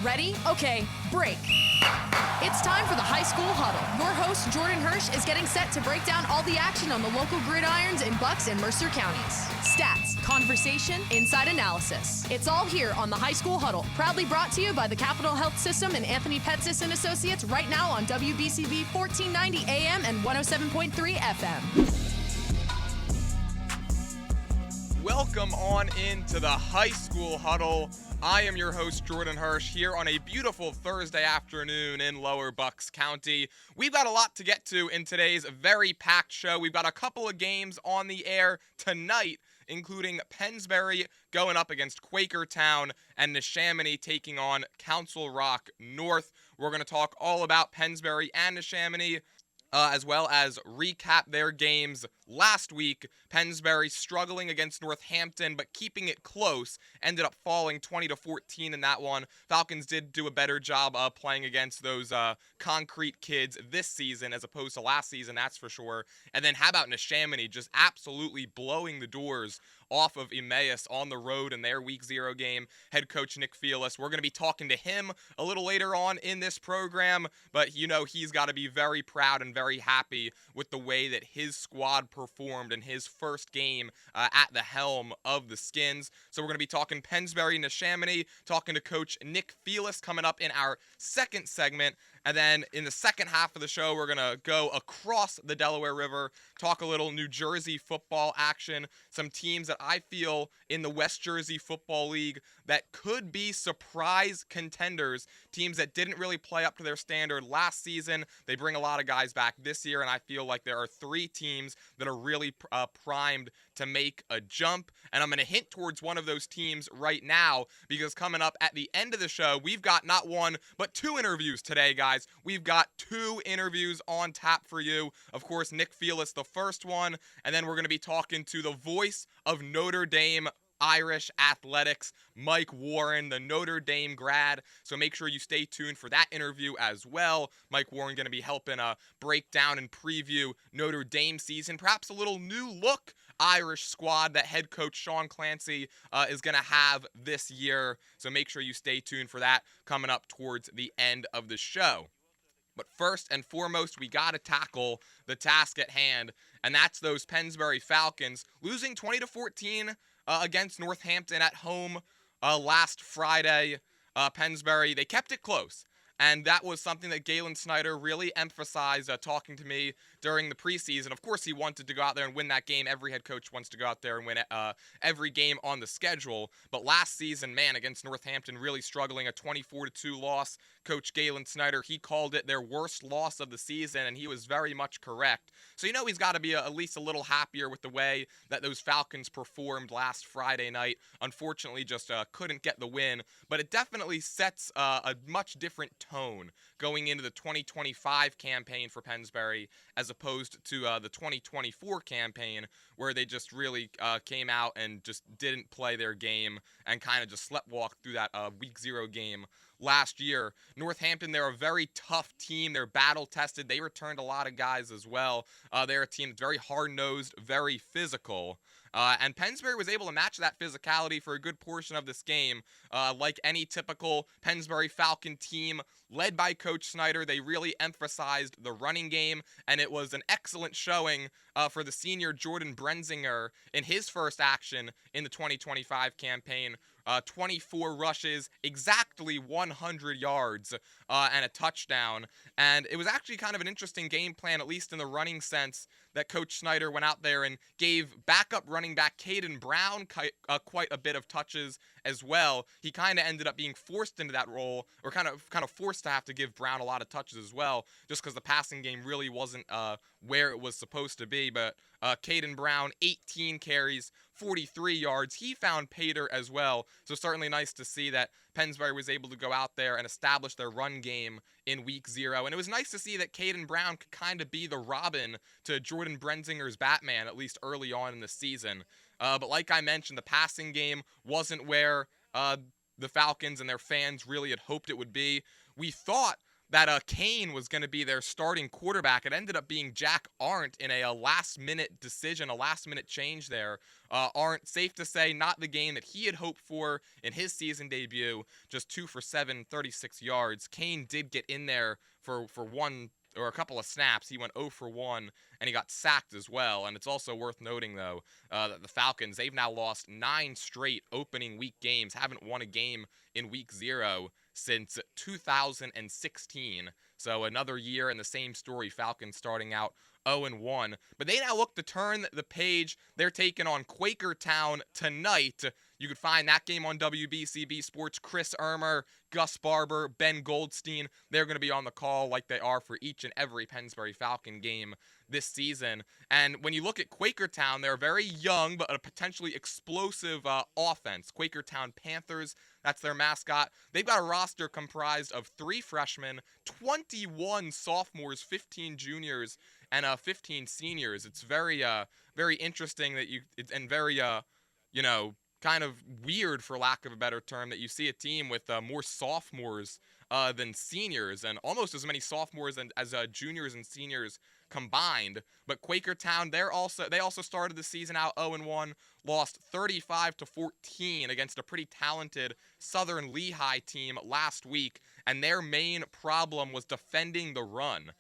Ready? Okay, break. It's time for the High School Huddle. Your host, Jordan Hirsh, is getting set to break down all the action on the local gridirons in Bucks and Mercer Counties. Stats, conversation, inside analysis. It's all here on the High School Huddle, proudly brought to you by the Capital Health System and Anthony Petsis and Associates right now on WBCB 1490 AM and 107.3 FM. Welcome on into the High School Huddle. I am your host, Jordan Hirsh, here on a beautiful Thursday afternoon in Lower Bucks County. We've got a lot to get to in today's very packed show. We've got a couple of games on the air tonight, including Pennsbury going up against Quakertown and Neshaminy taking on Council Rock North. We're going to talk all about Pennsbury and Neshaminy, as well as recap their games last week. Pennsbury struggling against Northampton, but keeping it close. Ended up falling 20-14 in that one. Falcons did do a better job of playing against those concrete kids this season as opposed to last season, that's for sure. And then how about Neshaminy just absolutely blowing the doors off of Emmaus on the road in their Week 0 game. Head coach Nick Felus, we're going to be talking to him a little later on in this program, but you know he's got to be very proud and very happy with the way that his squad performed in his first game at the helm of the Skins. So we're going to be talking Pennsbury, Neshaminy, talking to Coach Nick Felus coming up in our second segment. And then in the second half of the show, we're going to go across the Delaware River, talk a little New Jersey football action, some teams that I feel in the West Jersey Football League that could be surprise contenders, teams that didn't really play up to their standard last season. They bring a lot of guys back this year, and I feel like there are three teams that are really primed to make a jump. And I'm going to hint towards one of those teams right now, because coming up at the end of the show, we've got not one, but two interviews today, guys. We've got two interviews on tap for you. Of course, Nick Felus, the first one, and then we're going to be talking to the voice of Notre Dame Irish athletics, Mike Warren, the Notre Dame grad. So make sure you stay tuned for that interview as well. Mike Warren going to be helping break down and preview Notre Dame season, perhaps a little new look Irish squad that head coach Sean Clancy is going to have this year. So make sure you stay tuned for that coming up towards the end of the show. But first and foremost, we got to tackle the task at hand, and that's those Pennsbury Falcons losing 20-14 against Northampton at home last Friday. Pennsbury, they kept it close. And that was something that Galen Snyder really emphasized talking to me during the preseason. Of course, he wanted to go out there and win that game. Every head coach wants to go out there and win every game on the schedule. But last season, man, against Northampton, really struggling, a 24-2 loss. Coach Galen Snyder, he called it their worst loss of the season, and he was very much correct. So you know he's got to be at least a little happier with the way that those Falcons performed last Friday night. Unfortunately, just couldn't get the win. But it definitely sets a much different tone going into the 2025 campaign for Pennsbury as opposed to the 2024 campaign, where they just really came out and just didn't play their game and kind of just sleptwalked through that Week 0 game last year. Northampton, they're a very tough team. They're battle-tested. They returned a lot of guys as well. They're a team that's very hard-nosed, very physical. And Pennsbury was able to match that physicality for a good portion of this game. Like any typical Pennsbury Falcon team led by Coach Snyder, they really emphasized the running game, and it was an excellent showing for the senior Jordan Brenzinger in his first action in the 2025 campaign. 24 rushes, exactly 100 yards, and a touchdown. And it was actually kind of an interesting game plan, at least in the running sense, that Coach Snyder went out there and gave backup running back Caden Brown quite a bit of touches as well. He kind of ended up being forced into that role, or kind of forced to have to give Brown a lot of touches as well, just because the passing game really wasn't where it was supposed to be. But Caden Brown, 18 carries, 43 yards. He found Pater as well. So certainly nice to see that Pennsbury was able to go out there and establish their run game in Week 0. And it was nice to see that Caden Brown could kind of be the Robin to Jordan Brenzinger's Batman, at least early on in the season. But like I mentioned, the passing game wasn't where the Falcons and their fans really had hoped it would be. We thought that Kane was going to be their starting quarterback. It ended up being Jack Arndt in a last-minute decision, a last-minute change there. Arndt, safe to say, not the game that he had hoped for in his season debut, just 2 for 7, 36 yards. Kane did get in there for one or a couple of snaps. He went 0 for 1, and he got sacked as well. And it's also worth noting, though, that the Falcons, they've now lost 9 straight opening week games, haven't won a game in week 0 since 2016. So another year in the same story, Falcons starting out 0-1. But they now look to turn the page. They're taking on Quakertown tonight. You could find that game on WBCB Sports. Chris Ermer, Gus Barber, Ben Goldstein, they're going to be on the call like they are for each and every Pennsbury Falcon game this season. And when you look at Quakertown, they're very young but a potentially explosive offense. Quakertown Panthers, that's their mascot. They've got a roster comprised of 3 freshmen, 21 sophomores, 15 juniors, and 15 seniors. It's very interesting that and very kind of weird, for lack of a better term, that you see a team with more sophomores than seniors, and almost as many sophomores as juniors and seniors combined. But Quakertown, they also started the season out 0-1, lost 35-14 against a pretty talented Southern Lehigh team last week, and their main problem was defending the run.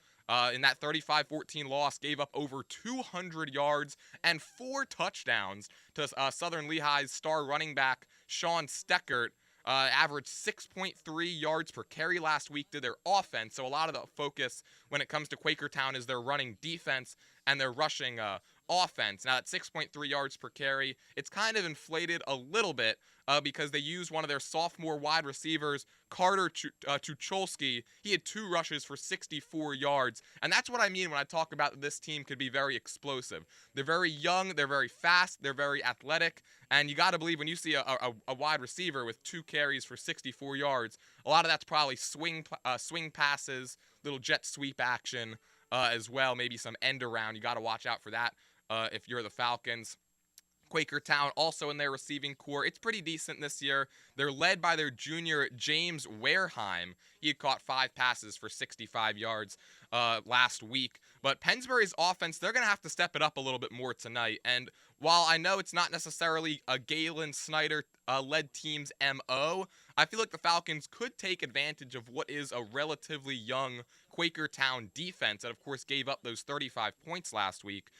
In that 35-14 loss, gave up over 200 yards and 4 touchdowns to Southern Lehigh's star running back, Sean Steckert. Averaged 6.3 yards per carry last week to their offense. So a lot of the focus when it comes to Quakertown is their running defense and their rushing offense. Now, at 6.3 yards per carry, it's kind of inflated a little bit because they used one of their sophomore wide receivers, Carter Tucholsky. He had 2 rushes for 64 yards. And that's what I mean when I talk about this team could be very explosive. They're very young, they're very fast, they're very athletic. And you got to believe when you see a wide receiver with 2 carries for 64 yards, a lot of that's probably swing passes, little jet sweep action as well, maybe some end around. You got to watch out for that if you're the Falcons. Quakertown also in their receiving core. It's pretty decent this year. They're led by their junior, James Wareheim. He had caught 5 passes for 65 yards last week. But Pennsbury's offense, they're going to have to step it up a little bit more tonight. And while I know it's not necessarily a Galen Snyder-led team's MO, I feel like the Falcons could take advantage of what is a relatively young Quakertown defense that, of course, gave up those 35 points last week.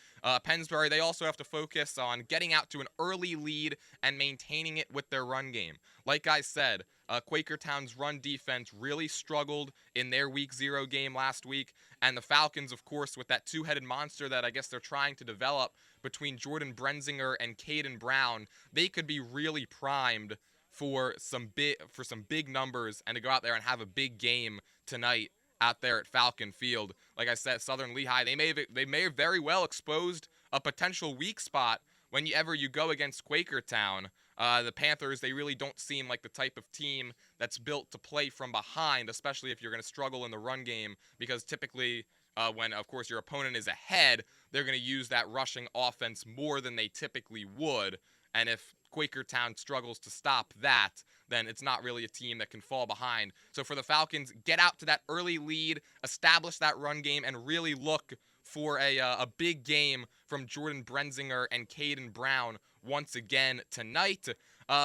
Pennsbury, they also have to focus on getting out to an early lead and maintaining it with their run game. Like I said, Quakertown's run defense really struggled in their Week 0 game last week, and the Falcons, of course, with that 2-headed monster that I guess they're trying to develop between Jordan Brenzinger and Caden Brown, they could be really primed for some big numbers and to go out there and have a big game tonight out there at Falcon Field. Like I said, Southern Lehigh, they may have very well exposed a potential weak spot whenever you go against Quakertown. The Panthers, they really don't seem like the type of team that's built to play from behind, especially if you're going to struggle in the run game, because typically when, of course, your opponent is ahead, they're going to use that rushing offense more than they typically would. And if Quakertown struggles to stop that, then it's not really a team that can fall behind. So for the Falcons, get out to that early lead, establish that run game, and really look for a big game from Jordan Brenzinger and Caden Brown once again tonight.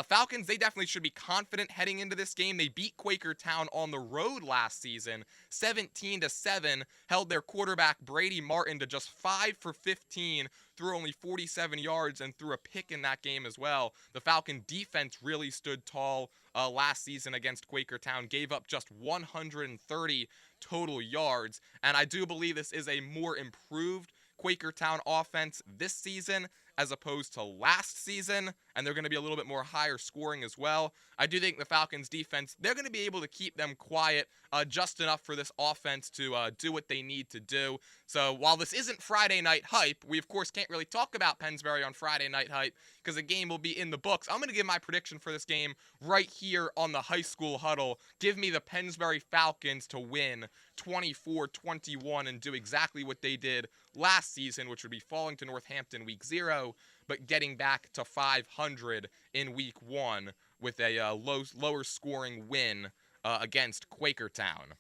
Falcons, they definitely should be confident heading into this game. They beat Quakertown on the road last season, 17-7, held their quarterback Brady Martin to just 5 for 15, threw only 47 yards and threw a pick in that game as well. The Falcon defense really stood tall last season against Quakertown, gave up just 130 total yards, and I do believe this is a more improved Quakertown offense this season as opposed to last season, and they're going to be a little bit more higher scoring as well. I do think the Falcons defense, they're going to be able to keep them quiet just enough for this offense to do what they need to do. So while this isn't Friday Night Hype, we of course can't really talk about Pennsbury on Friday Night Hype because the game will be in the books. I'm going to give my prediction for this game right here on the High School Huddle. Give me the Pennsbury Falcons to win 24-21 and do exactly what they did last season, which would be falling to Northampton Week 0, but getting back to 500 in Week 1 with a lower scoring win against Quakertown.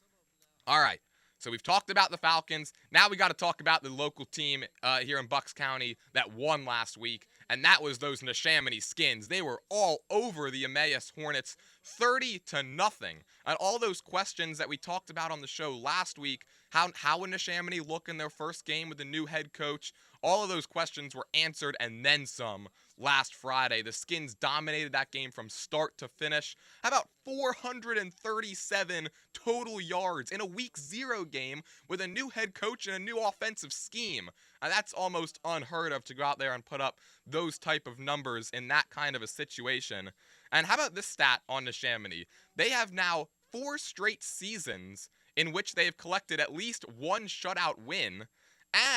All right. So we've talked about the Falcons. Now we got to talk about the local team here in Bucks County that won last week, and that was those Neshaminy Skins. They were all over the Emmaus Hornets, 30-0. And all those questions that we talked about on the show last week, how would Neshaminy look in their first game with the new head coach? All of those questions were answered and then some last Friday. The Skins dominated that game from start to finish. How about 437 total yards in a week 0 game with a new head coach and a new offensive scheme? That's almost unheard of to go out there and put up those type of numbers in that kind of a situation. And how about this stat on Neshaminy? They have now 4 straight seasons in which they have collected at least one shutout win.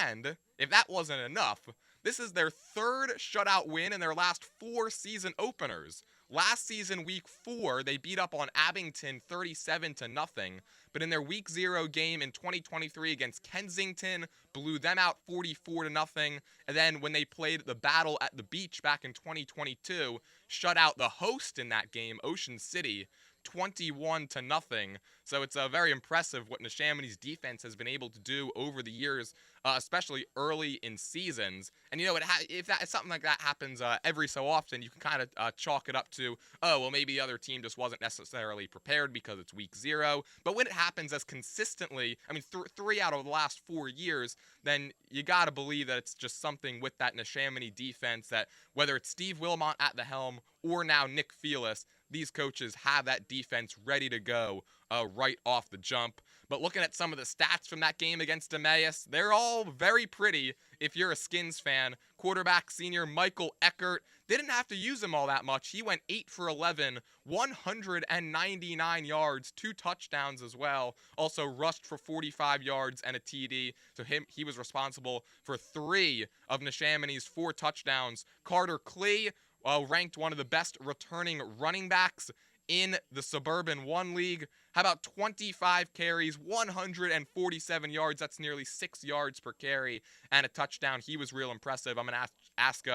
And if that wasn't enough, this is their 3rd shutout win in their last 4 season openers. Last season, week 4, they beat up on Abington 37-0, but in their week 0 game in 2023 against Kensington, blew them out 44-0, and then when they played the Battle at the Beach back in 2022, shut out the host in that game, Ocean City, 21-0. So it's very impressive what Neshaminy's defense has been able to do over the years, especially early in seasons. And if something like that happens every so often, you can kind of chalk it up to, oh, well, maybe the other team just wasn't necessarily prepared because it's week 0. But when it happens as consistently, I mean, 3 out of the last 4 years, then you got to believe that it's just something with that Neshaminy defense that whether it's Steve Wilmot at the helm or now Nick Felus, these coaches have that defense ready to go right off the jump. But looking at some of the stats from that game against Emmaus, they're all very pretty if you're a Skins fan. Quarterback senior Michael Eckert didn't have to use him all that much. He went 8 for 11, 199 yards, 2 touchdowns as well. Also rushed for 45 yards and a TD. So he was responsible for 3 of Neshaminy's 4 touchdowns. Carter Klee, ranked one of the best returning running backs in the Suburban 1 League. How about 25 carries, 147 yards? That's nearly 6 yards per carry and a touchdown. He was real impressive. I'm going to ask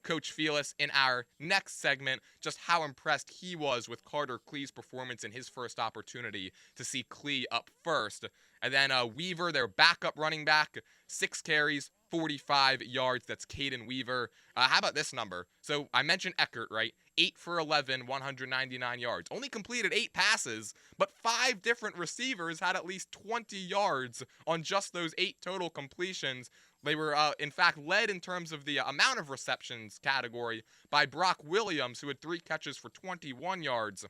Coach Felus in our next segment just how impressed he was with Carter Klee's performance in his first opportunity to see Klee up first. And then Weaver, their backup running back, 6 carries, 45 yards. That's Caden Weaver. How about this number? So I mentioned Eckert, right? 8 for 11, 199 yards. Only completed 8 passes, but 5 different receivers had at least 20 yards on just those 8 total completions. They were, in fact, led in terms of the amount of receptions category by Brock Williams, who had 3 catches for 21 yards.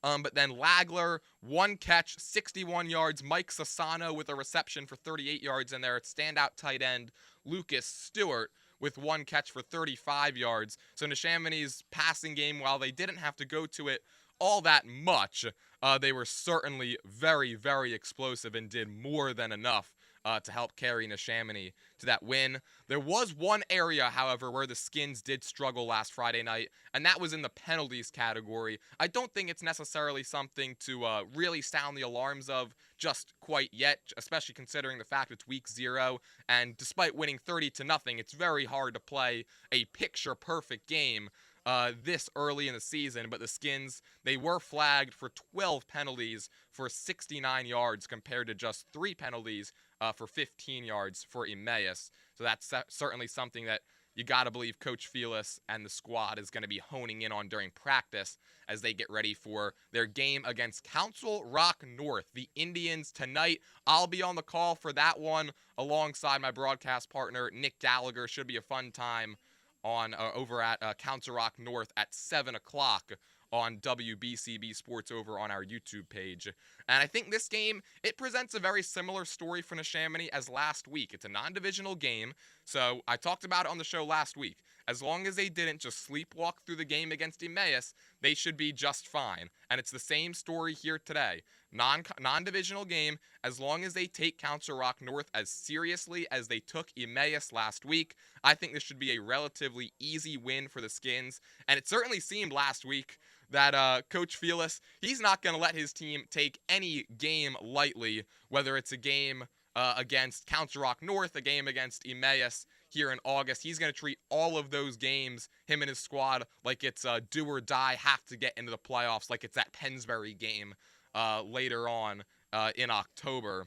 But then Lagler, 1 catch, 61 yards. Mike Sassano with a reception for 38 yards. And their standout tight end, Lucas Stewart, with 1 catch for 35 yards. So Neshaminy's passing game, while they didn't have to go to it all that much, they were certainly very, very explosive and did more than enough to help carry Neshaminy to that win. There was one area, however, where the Skins did struggle last Friday night, and that was in the penalties category. I don't think it's necessarily something to really sound the alarms of just quite yet, especially considering the fact it's week 0, and despite winning 30-0, it's very hard to play a picture-perfect game this early in the season. But the Skins, they were flagged for 12 penalties for 69 yards compared to just 3 penalties for 15 yards for Emmaus. So that's certainly something that you got to believe Coach Felus and the squad is going to be honing in on during practice as they get ready for their game against Council Rock North, the Indians, tonight. I'll be on the call for that one alongside my broadcast partner, Nick Gallagher. Should be a fun time on over at Council Rock North at 7 o'clock on WBCB Sports over on our YouTube page. And I think this game, it presents a very similar story for Neshaminy as last week. It's a non-divisional game, so I talked about it on the show last week. As long as they didn't just sleepwalk through the game against Emmaus, they should be just fine. And it's the same story here today. Non-divisional game, as long as they take Council Rock North as seriously as they took Emmaus last week, I think this should be a relatively easy win for the Skins. And it certainly seemed last week that Coach Felus, he's not going to let his team take any game lightly, whether it's a game against Council Rock North, a game against Emmaus here in August. He's going to treat all of those games, him and his squad, like it's do or die, have to get into the playoffs, like it's that Pennsbury game later on in October.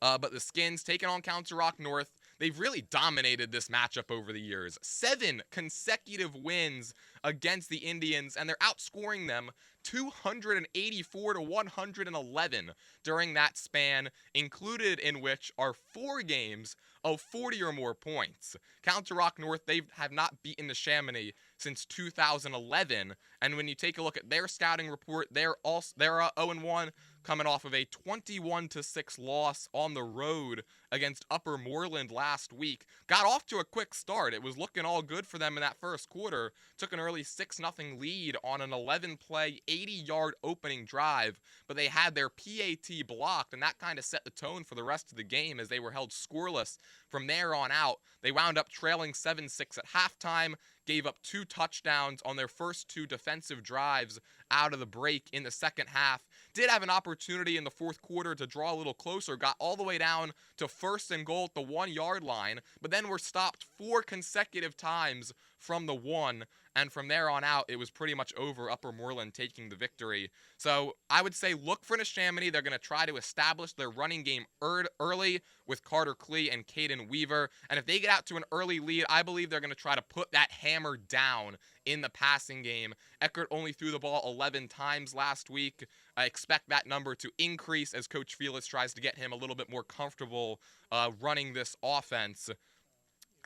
But the Skins taking on Council Rock North. They've really dominated this matchup over the years. 7 consecutive wins against the Indians, and they're outscoring them 284 to 111 during that span, included in which are 4 games of 40 or more points. Council Rock North, they have not beaten Neshaminy since 2011, and when you take a look at their scouting report, they're 0-1, coming off of a 21-6 loss on the road against Upper Moreland last week. Got off to a quick start. It was looking all good for them in that first quarter. Took an early 6-0 lead on an 11-play, 80-yard opening drive, but they had their PAT blocked, and that kind of set the tone for the rest of the game as they were held scoreless from there on out. They wound up trailing 7-6 at halftime, gave up 2 touchdowns on their first 2 defensive drives out of the break in the second half. Did have an opportunity in the fourth quarter to draw a little closer, got all the way down to 1st and goal at the 1-yard line, but then were stopped 4 consecutive times from the 1, and from there on out, it was pretty much over, Upper Moreland taking the victory. So I would say look for Neshaminy. They're going to try to establish their running game early with Carter Klee and Caden Weaver, and if they get out to an early lead, I believe they're going to try to put that hammer down in the passing game. Eckert only threw the ball 11 times last week. I expect that number to increase as Coach Felus tries to get him a little bit more comfortable running this offense.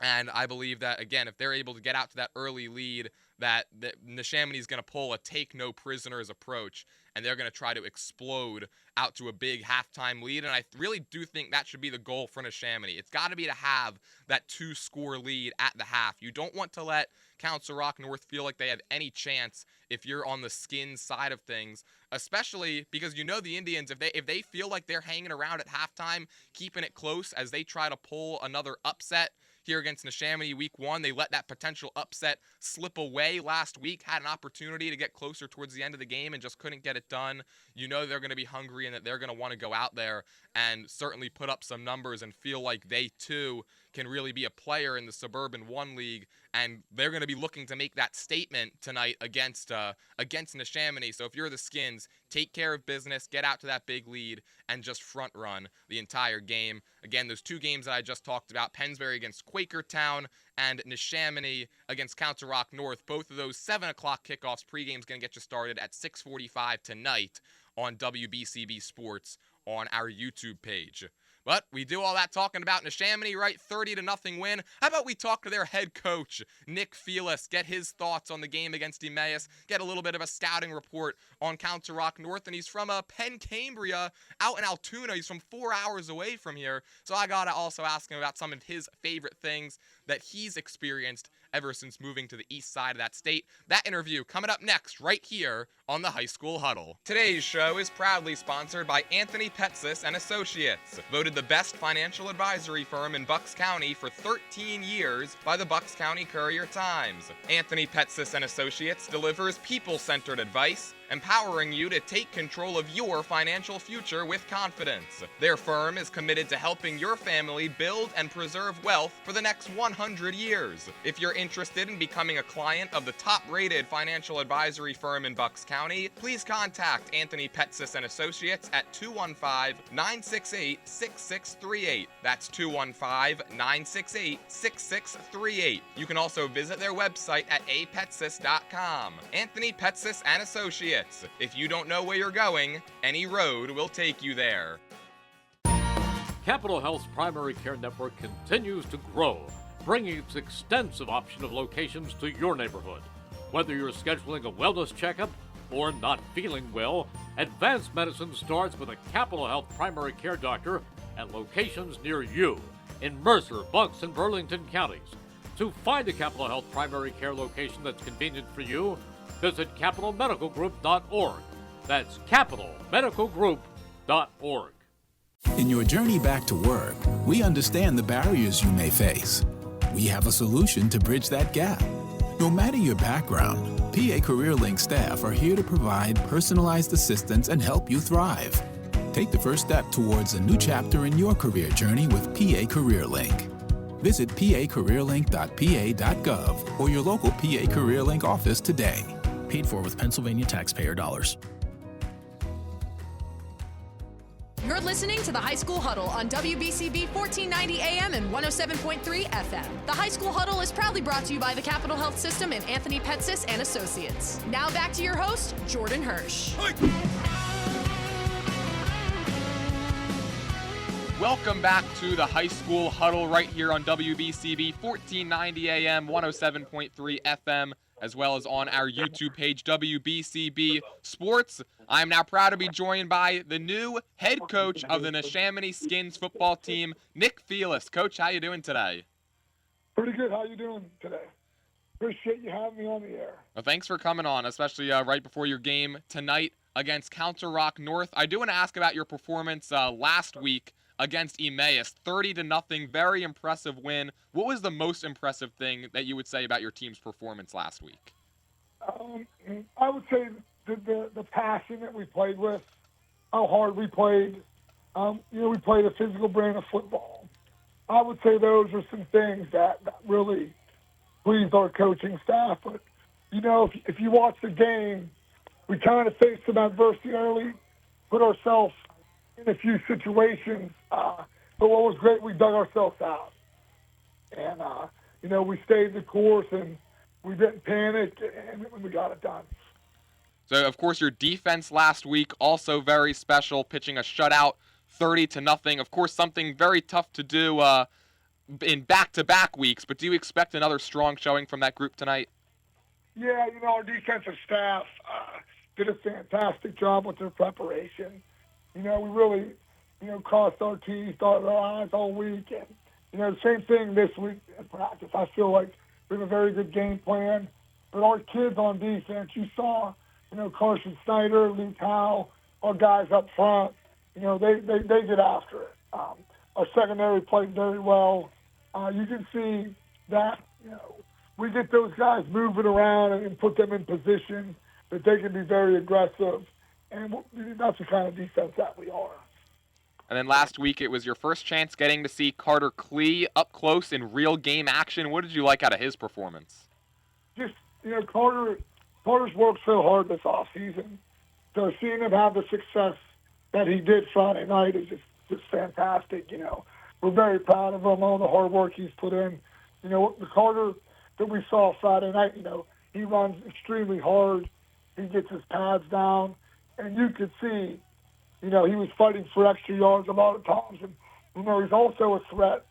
And I believe that, again, if they're able to get out to that early lead, that Neshaminy is going to pull a take-no-prisoners approach, and they're going to try to explode out to a big halftime lead. And I really do think that should be the goal for Neshaminy. It's got to be to have that 2-score lead at the half. You don't want to let Council Rock North feel like they have any chance if you're on the Skins side of things, especially because you know the Indians, if they feel like they're hanging around at halftime, keeping it close as they try to pull another upset here against Neshaminy week 1. They let that potential upset slip away last week, had an opportunity to get closer towards the end of the game and just couldn't get it done. You know they're going to be hungry and that they're going to want to go out there and certainly put up some numbers and feel like they too can really be a player in the Suburban 1 League, and they're going to be looking to make that statement tonight against Neshaminy. So if you're the Skins, take care of business, get out to that big lead, and just front run the entire game. Again, those 2 games that I just talked about, Pennsbury against Quakertown and Neshaminy against Council Rock North, both of those 7 o'clock kickoffs. Pregame's going to get you started at 6:45 tonight on WBCB Sports on our YouTube page. But we do all that talking about Neshaminy, right? 30-0 win. How about we talk to their head coach, Nick Felus, get his thoughts on the game against Emmaus, get a little bit of a scouting report on Council Rock North, and he's from Penn Cambria out in Altoona. He's from 4 hours away from here, so I got to also ask him about some of his favorite things that he's experienced ever since moving to the east side of that state. That interview coming up next right here on the High School Huddle. Today's show is proudly sponsored by Anthony Petsis and Associates, voted the best financial advisory firm in Bucks County for 13 years by the Bucks County Courier-Times. Anthony Petsis and Associates delivers people-centered advice, empowering you to take control of your financial future with confidence. Their firm is committed to helping your family build and preserve wealth for the next 100 years. If you're interested in becoming a client of the top-rated financial advisory firm in Bucks County, please contact Anthony Petsis and Associates at 215-968-6638. That's 215-968-6638. You can also visit their website at apetsis.com. Anthony Petsis and Associates. If you don't know where you're going, any road will take you there. Capital Health's primary care network continues to grow, bringing its extensive option of locations to your neighborhood. Whether you're scheduling a wellness checkup or not feeling well, advanced medicine starts with a Capital Health primary care doctor at locations near you in Mercer, Bucks, and Burlington counties. To find a Capital Health primary care location that's convenient for you, visit capitalmedicalgroup.org. That's capitalmedicalgroup.org. In your journey back to work, we understand the barriers you may face. We have a solution to bridge that gap. No matter your background, PA CareerLink staff are here to provide personalized assistance and help you thrive. Take the first step towards a new chapter in your career journey with PA CareerLink. Visit pacareerlink.pa.gov or your local PA CareerLink office today. Paid for with Pennsylvania taxpayer dollars. You're listening to the High School Huddle on WBCB 1490 AM and 107.3 FM. The High School Huddle is proudly brought to you by the Capital Health System and Anthony Petsis and Associates. Now back to your host, Jordan Hirsh. Welcome back to the High School Huddle right here on WBCB 1490 AM, 107.3 FM, as well as on our YouTube page, WBCB Sports. I am now proud to be joined by the new head coach of the Neshaminy Skins football team, Nick Felus. Coach, how you doing today? Pretty good. How you doing today? Appreciate you having me on the air. Well, thanks for coming on, especially right before your game tonight against Council Rock North. I do want to ask about your performance last week against Emmaus, 30-0, very impressive win. What was the most impressive thing that you would say about your team's performance last week? I would say the passion that we played with, how hard we played. We played a physical brand of football. I would say those are some things that really pleased our coaching staff. But, if you watch the game, we kind of faced some adversity early, put ourselves in a few situations. But what was great, we dug ourselves out. And, we stayed the course and we didn't panic and we got it done. So, of course, your defense last week, also very special, pitching a shutout, 30-0. Of course, something very tough to do in back-to-back weeks, but do you expect another strong showing from that group tonight? Yeah, our defensive staff did a fantastic job with their preparation. We really, crossed our T's, dotted our I's all week. And, the same thing this week in practice. I feel like we have a very good game plan. But our kids on defense, you saw, Carson Snyder, Luke Howe, our guys up front, they get after it. Our secondary played very well. You can see that, we get those guys moving around and put them in position that they can be very aggressive. And that's the kind of defense that we are. And then last week, it was your first chance getting to see Carter Klee up close in real game action. What did you like out of his performance? Just, Carter's worked so hard this offseason. So seeing him have the success that he did Friday night is just fantastic. We're very proud of him, all the hard work he's put in. The Carter that we saw Friday night, he runs extremely hard. He gets his pads down. And you could see, he was fighting for extra yards a lot of times. And, he's also a threat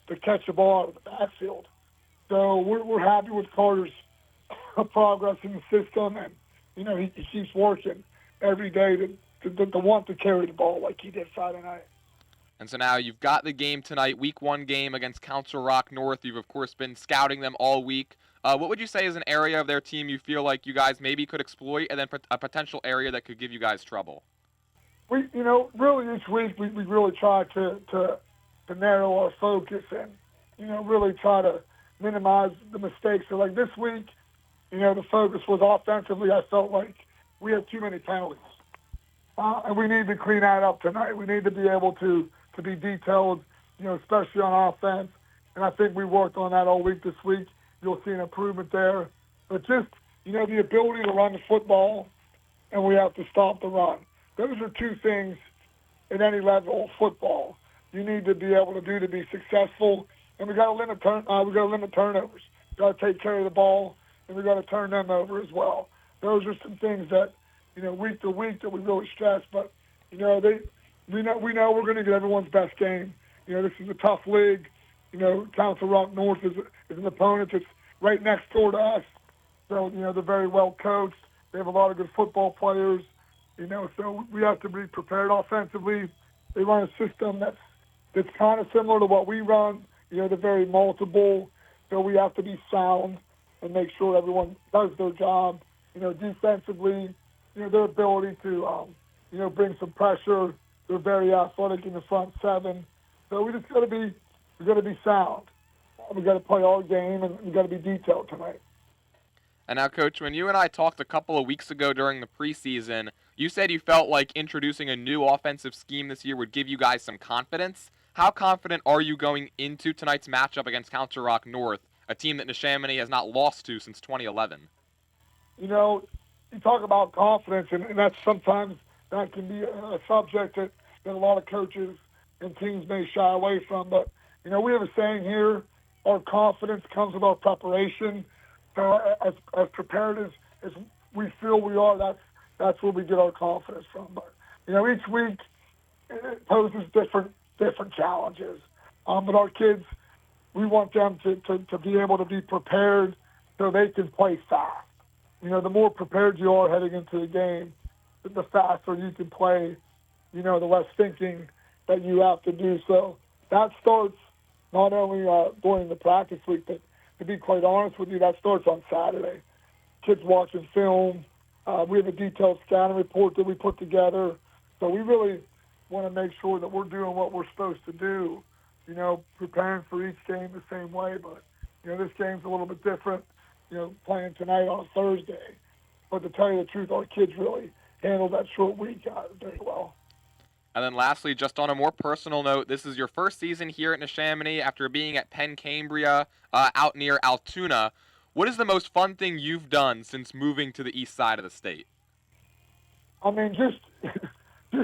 to catch the ball out of the backfield. So we're happy with Carter's progress in the system. And, he keeps working every day to want to carry the ball like he did Friday night. And so now you've got the game tonight, week 1 game against Council Rock North. You've, of course, been scouting them all week. What would you say is an area of their team you feel like you guys maybe could exploit, and then a potential area that could give you guys trouble? We, really each week we really try to narrow our focus and, really try to minimize the mistakes. So like this week, the focus was offensively. I felt like we had too many penalties. And we need to clean that up tonight. We need to be able to be detailed, especially on offense. And I think we worked on that all week this week. You'll see an improvement there. But just, the ability to run the football, and we have to stop the run. Those are two things at any level of football you need to be able to do to be successful. And we got to limit turnovers. We got to take care of the ball, and we got to turn them over as well. Those are some things that, week to week that we really stress. But, we know we're going to get everyone's best game. This is a tough league. Council Rock North is an opponent that's right next door to us. So, they're very well coached. They have a lot of good football players. So we have to be prepared offensively. They run a system that's kind of similar to what we run. They're very multiple. So we have to be sound and make sure everyone does their job. Defensively, their ability to, bring some pressure. They're very athletic in the front seven. So we just got to be sound. We got to play our game, and we got to be detailed tonight. And now, Coach, when you and I talked a couple of weeks ago during the preseason, you said you felt like introducing a new offensive scheme this year would give you guys some confidence. How confident are you going into tonight's matchup against Council Rock North, a team that Neshaminy has not lost to since 2011? You talk about confidence, and that's sometimes that can be a subject that that a lot of coaches and teams may shy away from. But, you know, we have a saying here, our confidence comes with our preparation. So as prepared as we feel we are, that's where we get our confidence from. But, you know, each week it poses different challenges. But our kids, we want them to be able to be prepared so they can play fast. You know, the more prepared you are heading into the game, the faster you can play, you know, the less thinking that you have to do. So that starts not only during the practice week, but to be quite honest with you, that starts on Saturday. Kids watching film. We have a detailed scouting report that we put together. So we really want to make sure that we're doing what we're supposed to do, you know, preparing for each game the same way. But, you know, this game's a little bit different, you know, playing tonight on a Thursday. But to tell you the truth, our kids really handled that short week very well. And then lastly, just on a more personal note, this is your first season here at Neshaminy after being at Penn Cambria out near Altoona. What is the most fun thing you've done since moving to the east side of the state? I mean, just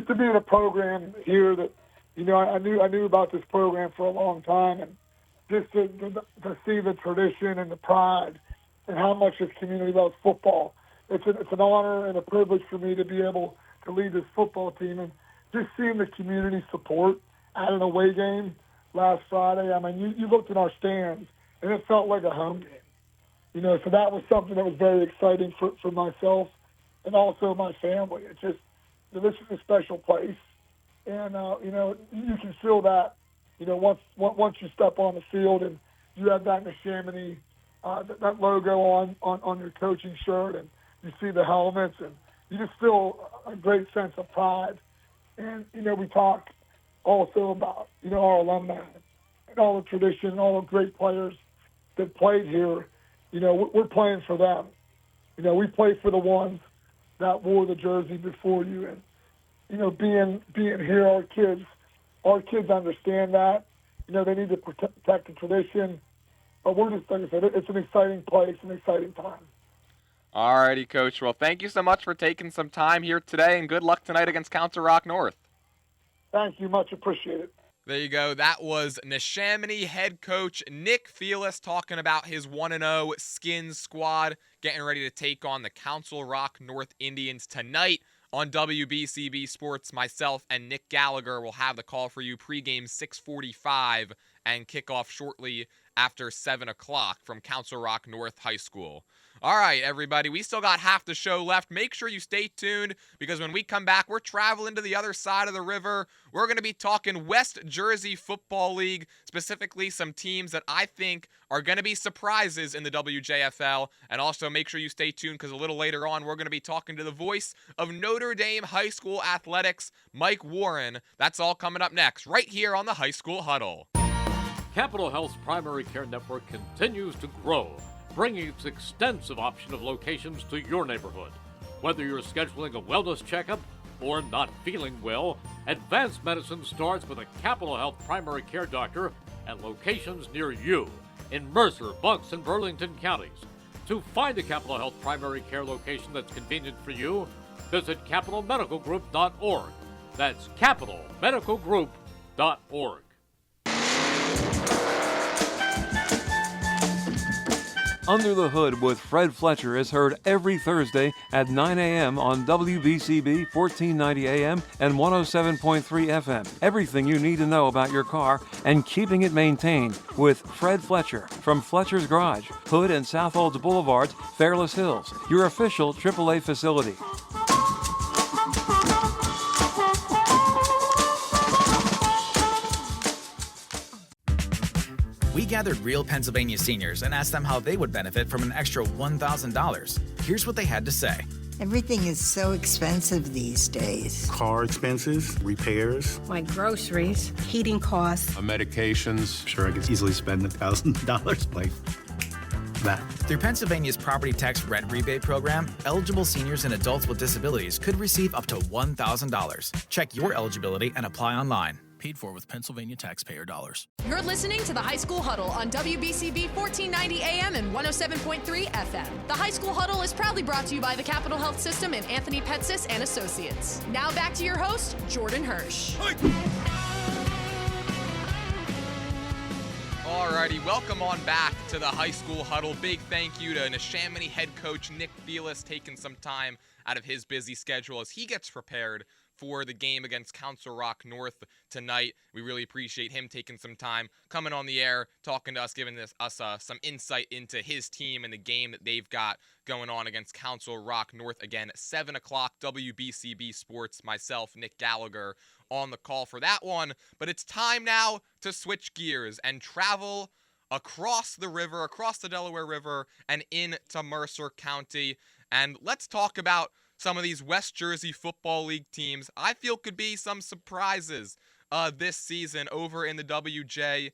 to be in a program here that, you know, I knew about this program for a long time, and just to see the tradition and the pride and how much this community loves football. It's an honor and a privilege for me to be able to lead this football team, and just seeing the community support at an away game last Friday. I mean, you looked at our stands, and it felt like a home game. You know, so that was something that was very exciting for myself and also my family. It's just, you know, this is a special place, and you know, you can feel that, you know, once you step on the field and you have that Neshaminy, that logo on your coaching shirt, and you see the helmets, and you just feel a great sense of pride. And, you know, we talk also about, you know, our alumni and all the tradition and all the great players that played here. You know, we're playing for them. You know, we play for the ones that wore the jersey before you. And, you know, being here, our kids understand that. You know, they need to protect the tradition. But we're just, like I said, it's an exciting place, an exciting time. All righty, Coach. Well, thank you so much for taking some time here today, and good luck tonight against Council Rock North. Thank you. Much appreciated. There you go. That was Neshaminy head coach Nick Felus talking about his 1-0 Skins squad getting ready to take on the Council Rock North Indians tonight on WBCB Sports. Myself and Nick Gallagher will have the call for you pregame 6:45 and kickoff shortly after 7 o'clock from Council Rock North High School. All right, everybody, we still got half the show left. Make sure you stay tuned, because when we come back, we're traveling to the other side of the river. We're going to be talking West Jersey Football League, specifically some teams that I think are going to be surprises in the WJFL. And also make sure you stay tuned, because a little later on, we're going to be talking to the voice of Notre Dame High School Athletics, Mike Warren. That's all coming up next, right here on the High School Huddle. Capital Health's primary care network continues to grow, bringing its extensive option of locations to your neighborhood. Whether you're scheduling a wellness checkup or not feeling well, advanced medicine starts with a Capital Health primary care doctor at locations near you in Mercer, Bucks, and Burlington counties. To find a Capital Health primary care location that's convenient for you, visit capitalmedicalgroup.org. That's capitalmedicalgroup.org. Under the Hood with Fred Fletcher is heard every Thursday at 9 a.m. on WBCB 1490 AM and 107.3 FM. Everything you need to know about your car and keeping it maintained with Fred Fletcher from Fletcher's Garage, Hood and South Olds Boulevards, Fairless Hills, your official AAA facility. We gathered real Pennsylvania seniors and asked them how they would benefit from an extra $1,000. Here's what they had to say. Everything is so expensive these days. Car expenses, repairs. My groceries, heating costs. Medications. I'm sure I could easily spend $1,000 like that. Through Pennsylvania's property tax rent rebate program, eligible seniors and adults with disabilities could receive up to $1,000. Check your eligibility and apply online. Paid for with Pennsylvania taxpayer dollars. You're listening to the High School Huddle on WBCB 1490 AM and 107.3 FM. The High School Huddle is proudly brought to you by the Capital Health System and Anthony Petsis and Associates. Now back to your host, Jordan Hirsh. Alrighty, welcome on back to the High School Huddle. Big thank you to Neshaminy Head Coach Nick Felus taking some time out of his busy schedule as he gets prepared for the game against Council Rock North tonight. We really appreciate him taking some time, coming on the air, talking to us, giving us some insight into his team and the game that they've got going on against Council Rock North. Again, 7 o'clock, WBCB Sports, myself, Nick Gallagher, on the call for that one. But it's time now to switch gears and travel across the river, across the Delaware River, and into Mercer County. And let's talk about some of these West Jersey Football League teams I feel could be some surprises this season over in the WJFL.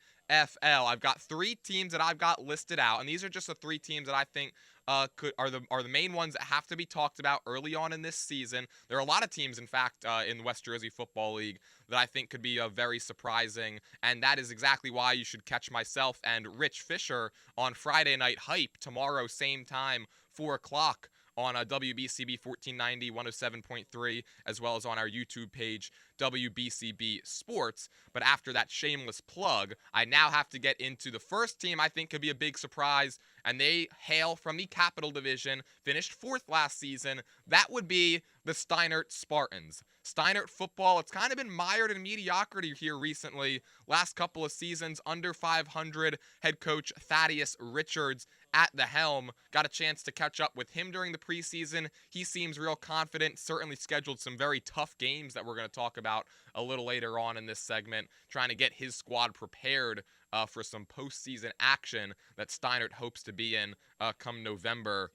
I've got 3 teams that I've got listed out, and these are just the 3 teams that I think are the main ones that have to be talked about early on in this season. There are a lot of teams, in fact, in the West Jersey Football League that I think could be very surprising, and that is exactly why you should catch myself and Rich Fisher on Friday Night Hype tomorrow, same time, 4 o'clock. On WBCB 1490, 107.3, as well as on our YouTube page, WBCB Sports. But after that shameless plug, I now have to get into the first team I think could be a big surprise, and they hail from the Capital Division, finished 4th last season. That would be the Steinert Spartans. Steinert football, it's kind of been mired in mediocrity here recently. Last couple of seasons, under 500, head coach Thaddeus Richards at the helm. Got a chance to catch up with him during the preseason. He seems real confident, certainly scheduled some very tough games that we're going to talk about a little later on in this segment, trying to get his squad prepared for some postseason action that Steinert hopes to be in come November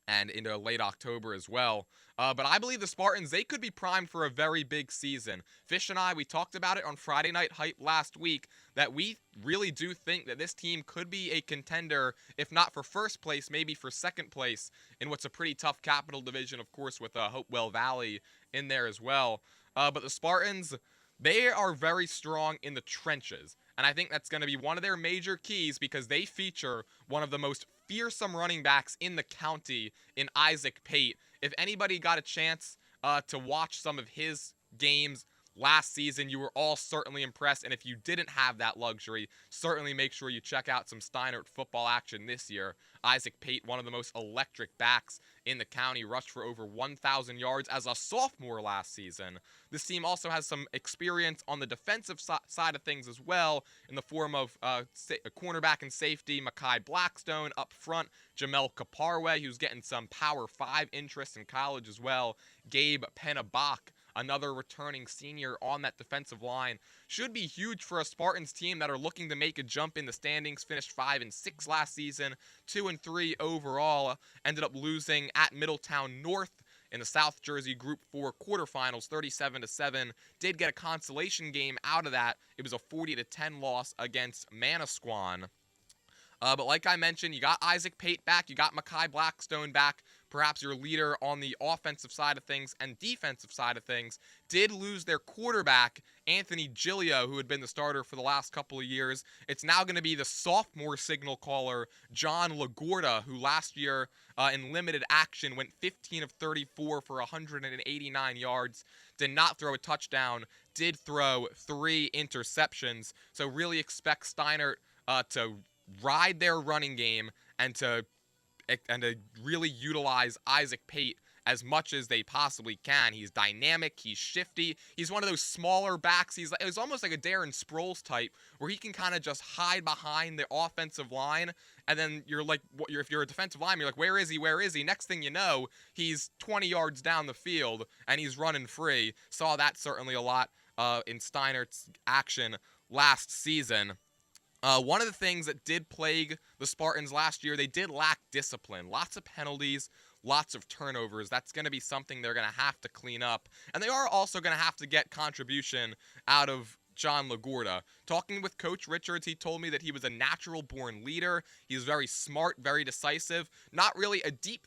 and into late October as well. But I believe the Spartans, they could be primed for a very big season. Fish and I, we talked about it on Friday Night Hype last week, that we really do think that this team could be a contender, if not for first place, maybe for second place in what's a pretty tough Capital Division, of course, with Hopewell Valley in there as well. But the Spartans, they are very strong in the trenches. And I think that's going to be one of their major keys because they feature one of the most fearsome running backs in the county in Isaac Pate. If anybody got a chance to watch some of his games last season, you were all certainly impressed. And if you didn't have that luxury, certainly make sure you check out some Steinert football action this year. Isaac Pate, one of the most electric backs in the county, rushed for over 1,000 yards as a sophomore last season. This team also has some experience on the defensive side of things as well, in the form of a cornerback and safety, Makai Blackstone. Up front, Jamel Kaparwe, who's getting some Power 5 interest in college as well. Gabe Penabach, another returning senior on that defensive line. Should be huge for a Spartans team that are looking to make a jump in the standings. Finished 5-6 last season, 2-3 overall. Ended up losing at Middletown North in the South Jersey Group 4 quarterfinals, 37-7. Did get a consolation game out of that. It was a 40-10 loss against Manasquan. But like I mentioned, you got Isaac Pate back, you got Makai Blackstone back, perhaps your leader on the offensive side of things and defensive side of things. Did lose their quarterback, Anthony Gilio, who had been the starter for the last couple of years. It's now going to be the sophomore signal caller, John Lagorda, who last year in limited action went 15 of 34 for 189 yards. Did not throw a touchdown, did throw 3 interceptions. So really expect Steinert to ride their running game and to really utilize Isaac Pate as much as they possibly can. He's dynamic, he's shifty, he's one of those smaller backs. He's almost like a Darren Sproles type, where he can kind of just hide behind the offensive line, and then if you're a defensive lineman, you're like, where is he? Next thing you know, he's 20 yards down the field, and he's running free. Saw that certainly a lot in Steinert's action last season. One of the things that did plague the Spartans last year, they did lack discipline. Lots of penalties, lots of turnovers. That's going to be something they're going to have to clean up. And they are also going to have to get contribution out of John Lagorda. Talking with Coach Richards, he told me that he was a natural-born leader. He was very smart, very decisive. Not really a deep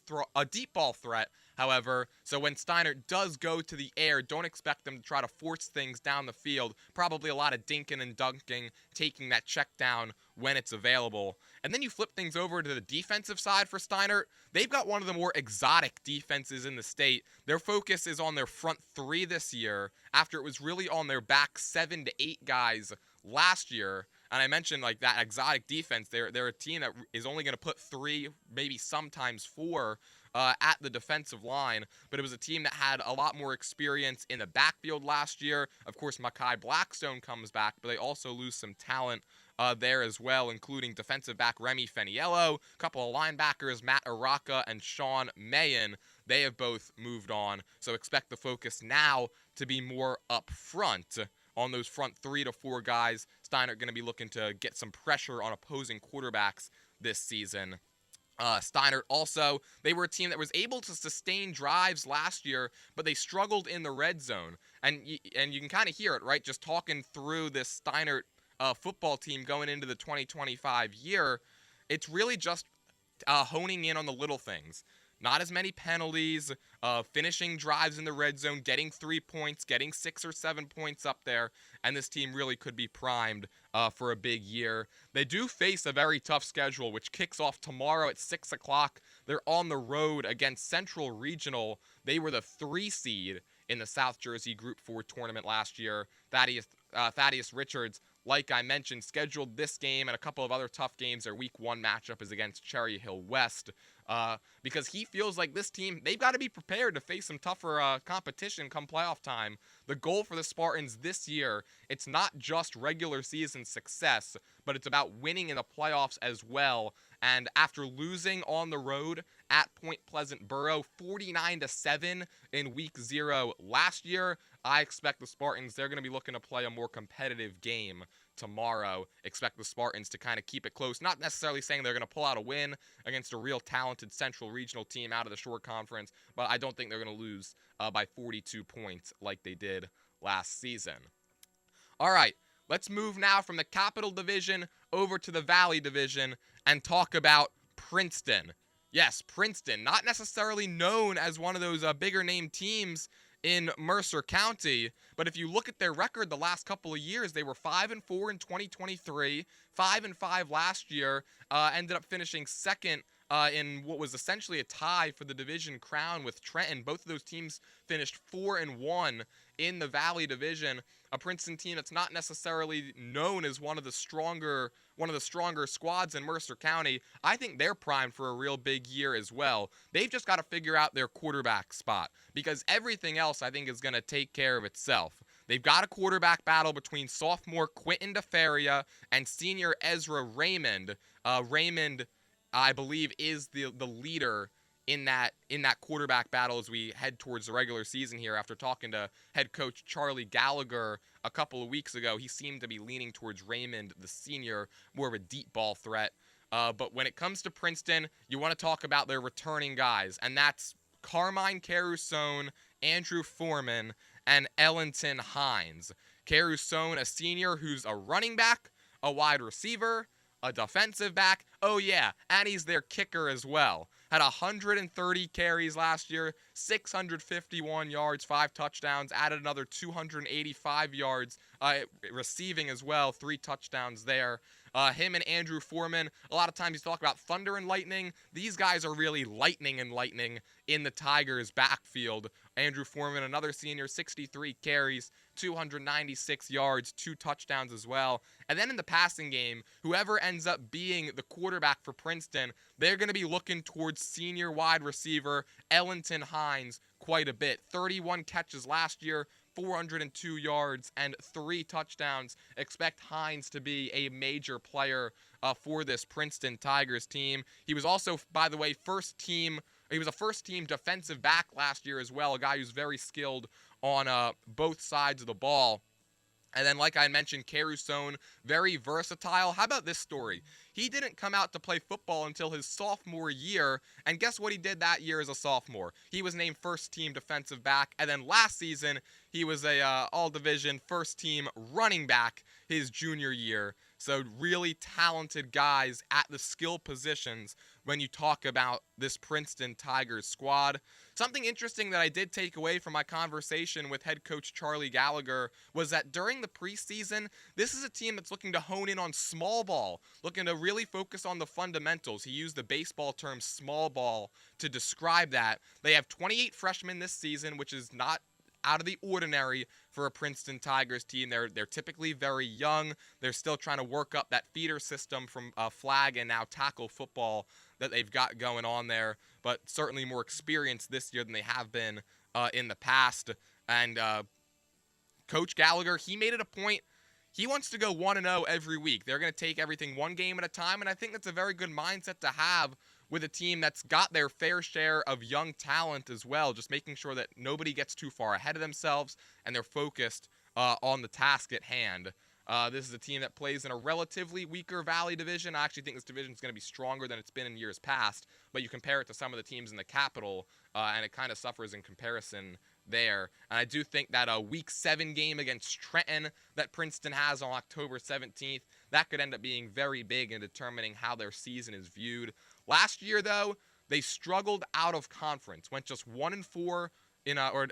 ball threat. however, so when Steiner does go to the air, don't expect them to try to force things down the field. Probably a lot of dinking and dunking, taking that check down when it's available. And then you flip things over to the defensive side for Steiner. They've got one of the more exotic defenses in the state. Their focus is on their front three this year, after it was really on their back 7 to 8 guys last year. And I mentioned like that exotic defense. They're a team that is only going to put 3, maybe sometimes 4 at the defensive line. But it was a team that had a lot more experience in the backfield last year. Of course, Mekhi Blackstone comes back, but they also lose some talent there as well, including defensive back Remy Feniello, a couple of linebackers, Matt Araka and Sean Mayen. They have both moved on. So expect the focus now to be more up front on those front 3 to 4 guys. Steiner going to be looking to get some pressure on opposing quarterbacks this season. Steiner also, they were a team that was able to sustain drives last year, but they struggled in the red zone. And you can kind of hear it, right? Just talking through this Steiner football team going into the 2025 year, it's really just honing in on the little things. Not as many penalties, finishing drives in the red zone, getting 3 points, getting 6 or 7 points up there, and this team really could be primed for a big year. They do face a very tough schedule, which kicks off tomorrow at 6 o'clock. They're on the road against Central Regional. They were the 3 seed in the South Jersey Group 4 tournament last year. Thaddeus Richards, like I mentioned, scheduled this game and a couple of other tough games. Their Week 1 matchup is against Cherry Hill West. Because he feels like this team, they've got to be prepared to face some tougher competition come playoff time. The goal for the Spartans this year, it's not just regular season success, but it's about winning in the playoffs as well. And after losing on the road at Point Pleasant Borough 49-7 in Week 0 last year, I expect the Spartans, they're going to be looking to play a more competitive game tomorrow. Expect the Spartans to kind of keep it close. Not necessarily saying they're going to pull out a win against a real talented Central Regional team out of the Shore Conference, but I don't think they're going to lose by 42 points like they did last season. All right, let's move now from the Capital Division over to the Valley Division and talk about Princeton. Yes, Princeton, not necessarily known as one of those bigger name teams in Mercer County, but if you look at their record the last couple of years, they were 5-4 in 2023, 5-5 last year, ended up finishing second in what was essentially a tie for the division crown with Trenton. Both of those teams finished 4-1 in the Valley Division. A Princeton team that's not necessarily known as one of the stronger squads in Mercer County. I think they're primed for a real big year as well. They've just got to figure out their quarterback spot, because everything else I think is going to take care of itself. They've got a quarterback battle between sophomore Quentin DeFaria and senior Ezra Raymond. Raymond, I believe, is the leader in that quarterback battle as we head towards the regular season here. After talking to head coach Charlie Gallagher a couple of weeks ago, he seemed to be leaning towards Raymond, the senior, more of a deep ball threat. But when it comes to Princeton, you want to talk about their returning guys, and that's Carmine Carusogne, Andrew Foreman, and Ellington Hines. Carusogne, a senior who's a running back, a wide receiver, a defensive back. Oh yeah, and he's their kicker as well. Had 130 carries last year, 651 yards, 5 touchdowns, added another 285 yards receiving as well, 3 touchdowns there. Him and Andrew Foreman, a lot of times you talk about thunder and lightning. These guys are really lightning and lightning in the Tigers' backfield. Andrew Foreman, another senior, 63 carries, 296 yards, 2 touchdowns as well. And then in the passing game, whoever ends up being the quarterback for Princeton, they're going to be looking towards senior wide receiver Ellington Hines quite a bit. 31 catches last year, 402 yards, and 3 touchdowns. Expect Hines to be a major player for this Princeton Tigers team. He was also, by the way, he was a first-team defensive back last year as well, a guy who's very skilled on both sides of the ball. And then, like I mentioned, Carusogne, very versatile. How about this story? He didn't come out to play football until his sophomore year, and guess what he did that year as a sophomore? He was named first-team defensive back, and then last season, he was a all-division first-team running back his junior year. So really talented guys at the skill positions when you talk about this Princeton Tigers squad. Something interesting that I did take away from my conversation with head coach Charlie Gallagher was that during the preseason, this is a team that's looking to hone in on small ball, looking to really focus on the fundamentals. He used the baseball term small ball to describe that. They have 28 freshmen this season, which is not out of the ordinary for a Princeton Tigers team. They're typically very young. They're still trying to work up that feeder system from flag and now tackle football that they've got going on there, but certainly more experienced this year than they have been in the past. And Coach Gallagher, he made it a point. He wants to go 1-0 every week. They're going to take everything one game at a time, and I think that's a very good mindset to have with a team that's got their fair share of young talent as well, just making sure that nobody gets too far ahead of themselves and they're focused on the task at hand. This is a team that plays in a relatively weaker Valley division. I actually think this division is going to be stronger than it's been in years past, but you compare it to some of the teams in the Capital, and it kind of suffers in comparison there. And I do think that a Week 7 game against Trenton that Princeton has on October 17th, that could end up being very big in determining how their season is viewed. Last year, though, they struggled out of conference, went just 1-4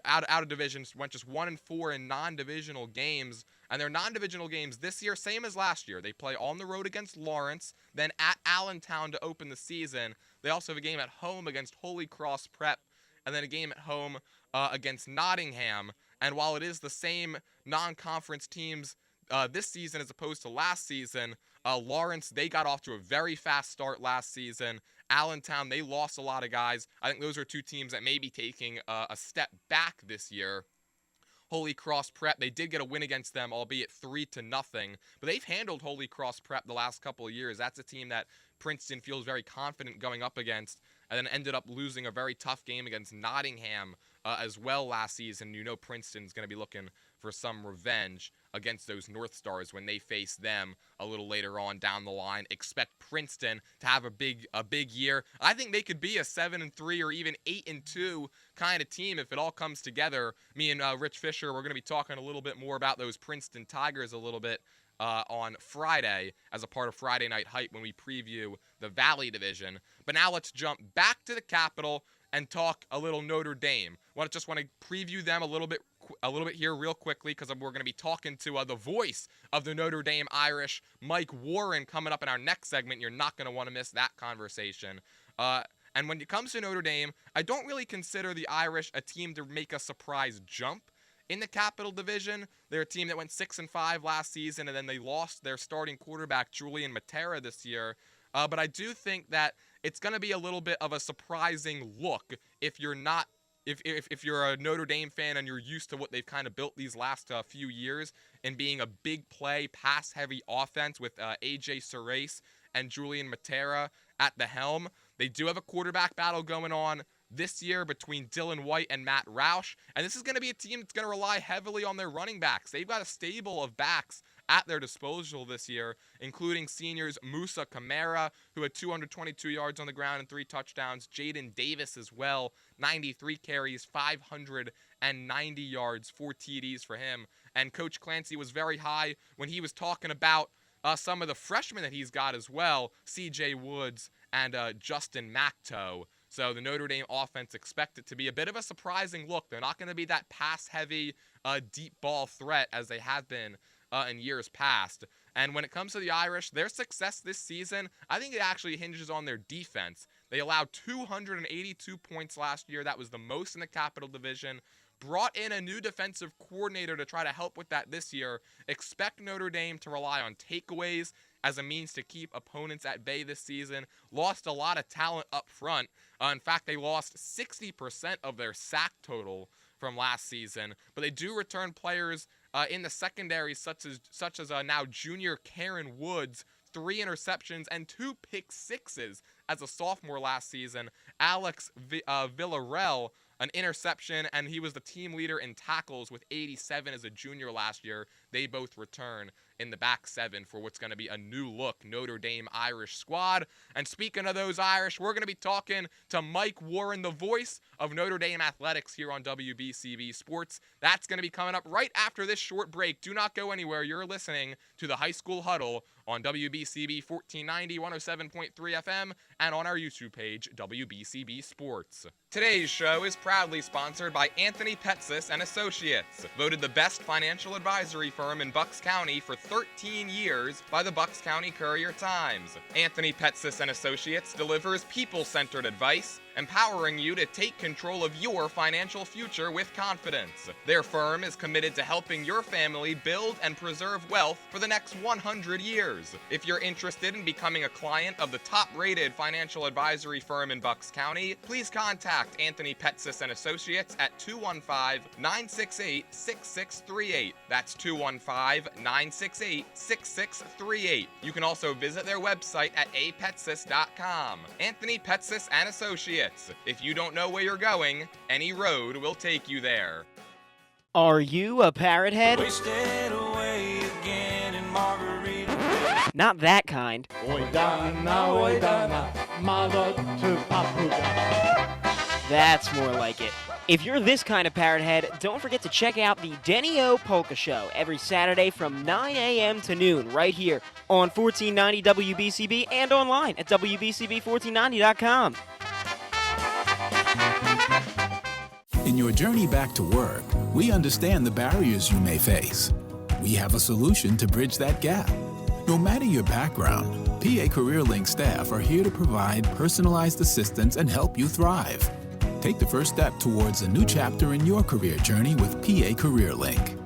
out of divisions, went just 1-4 in non-divisional games. And their non-divisional games this year, same as last year. They play on the road against Lawrence, then at Allentown to open the season. They also have a game at home against Holy Cross Prep, and then a game at home against Nottingham. And while it is the same non-conference teams this season as opposed to last season, Lawrence, they got off to a very fast start last season. Allentown, they lost a lot of guys. I think those are two teams that may be taking a step back this year. Holy Cross Prep, they did get a win against them, albeit 3-0, but they've handled Holy Cross Prep the last couple of years. That's a team that Princeton feels very confident going up against, and then ended up losing a very tough game against Nottingham as well last season. You know Princeton's going to be looking for some revenge against those North Stars when they face them a little later on down the line. Expect Princeton to have a big year. I think they could be a 7-3 or even 8-2 kind of team if it all comes together. Me and Rich Fisher, we're going to be talking a little bit more about those Princeton Tigers a little bit on Friday as a part of Friday Night Hype when we preview the Valley Division. But now let's jump back to the Capital and talk a little Notre Dame. I just want to preview them a little bit here real quickly because we're going to be talking to the voice of the Notre Dame Irish, Mike Warren, coming up in our next segment. You're not going to want to miss that conversation. And when it comes to Notre Dame, I don't really consider the Irish a team to make a surprise jump in the Capital Division. They're a team that went 6-5 last season, and then they lost their starting quarterback, Julian Matera, this year. But I do think that it's going to be a little bit of a surprising look if you're not, if you're a Notre Dame fan and you're used to what they've kind of built these last few years and being a big play, pass-heavy offense with A.J. Surace and Julian Matera at the helm. They do have a quarterback battle going on this year between Dylan White and Matt Roush, and this is going to be a team that's going to rely heavily on their running backs. They've got a stable of backs at their disposal this year, including seniors Musa Kamara, who had 222 yards on the ground and 3 touchdowns, Jaden Davis as well, 93 carries, 590 yards, 4 TDs for him. And Coach Clancy was very high when he was talking about some of the freshmen that he's got as well, C.J. Woods and Justin Macto. So the Notre Dame offense expected to be a bit of a surprising look. They're not going to be that pass-heavy, deep ball threat as they have been in years past. And when it comes to the Irish, their success this season, I think it actually hinges on their defense. They allowed 282 points last year. That was the most in the Capital Division. Brought in a new defensive coordinator to try to help with that this year. Expect Notre Dame to rely on takeaways as a means to keep opponents at bay this season. Lost a lot of talent up front. In fact, they lost 60% of their sack total from last season. But they do return players in the secondary, such as now junior Karen Woods, 3 interceptions and 2 pick sixes as a sophomore last season. Alex Villarreal, an interception, and he was the team leader in tackles with 87 as a junior last year. they both return in the back seven for what's going to be a new look Notre Dame Irish squad. And speaking of those Irish, we're going to be talking to Mike Warren, the voice of Notre Dame athletics here on WBCB Sports. That's going to be coming up right after this short break. Do not go anywhere. You're listening to the High School Huddle on WBCB 1490, 107.3 FM, and on our YouTube page, WBCB Sports. Today's show is proudly sponsored by Anthony Petsis and Associates, voted the best financial advisory firm in Bucks County for 13 years by the Bucks County Courier-Times. Anthony Petsis and Associates delivers people-centered advice, empowering you to take control of your financial future with confidence. Their firm is committed to helping your family build and preserve wealth for the next 100 years. If you're interested in becoming a client of the top-rated financial advisory firm in Bucks County, please contact Anthony Petsis and Associates at 215-968-6638. That's 215-968-6638. You can also visit their website at apetsis.com. Anthony Petsis and Associates. If you don't know where you're going, any road will take you there. Are you a parrot head? Not that kind. That's more like it. If you're this kind of parrot head, don't forget to check out the Denny-O Polka Show every Saturday from 9 a.m. to noon right here on 1490 WBCB and online at WBCB1490.com. In your journey back to work, we understand the barriers you may face. We have a solution to bridge that gap. No matter your background, PA CareerLink staff are here to provide personalized assistance and help you thrive. Take the first step towards a new chapter in your career journey with PA CareerLink.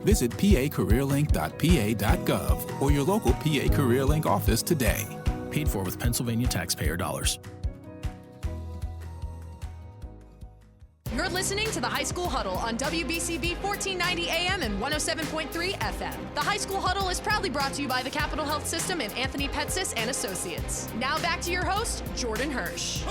Visit pacareerlink.pa.gov or your local PA CareerLink office today. Paid for with Pennsylvania taxpayer dollars. You're listening to the High School Huddle on WBCB 1490 AM and 107.3 FM. The High School Huddle is proudly brought to you by the Capital Health System and Anthony Petsis and Associates. Now back to your host, Jordan Hirsh.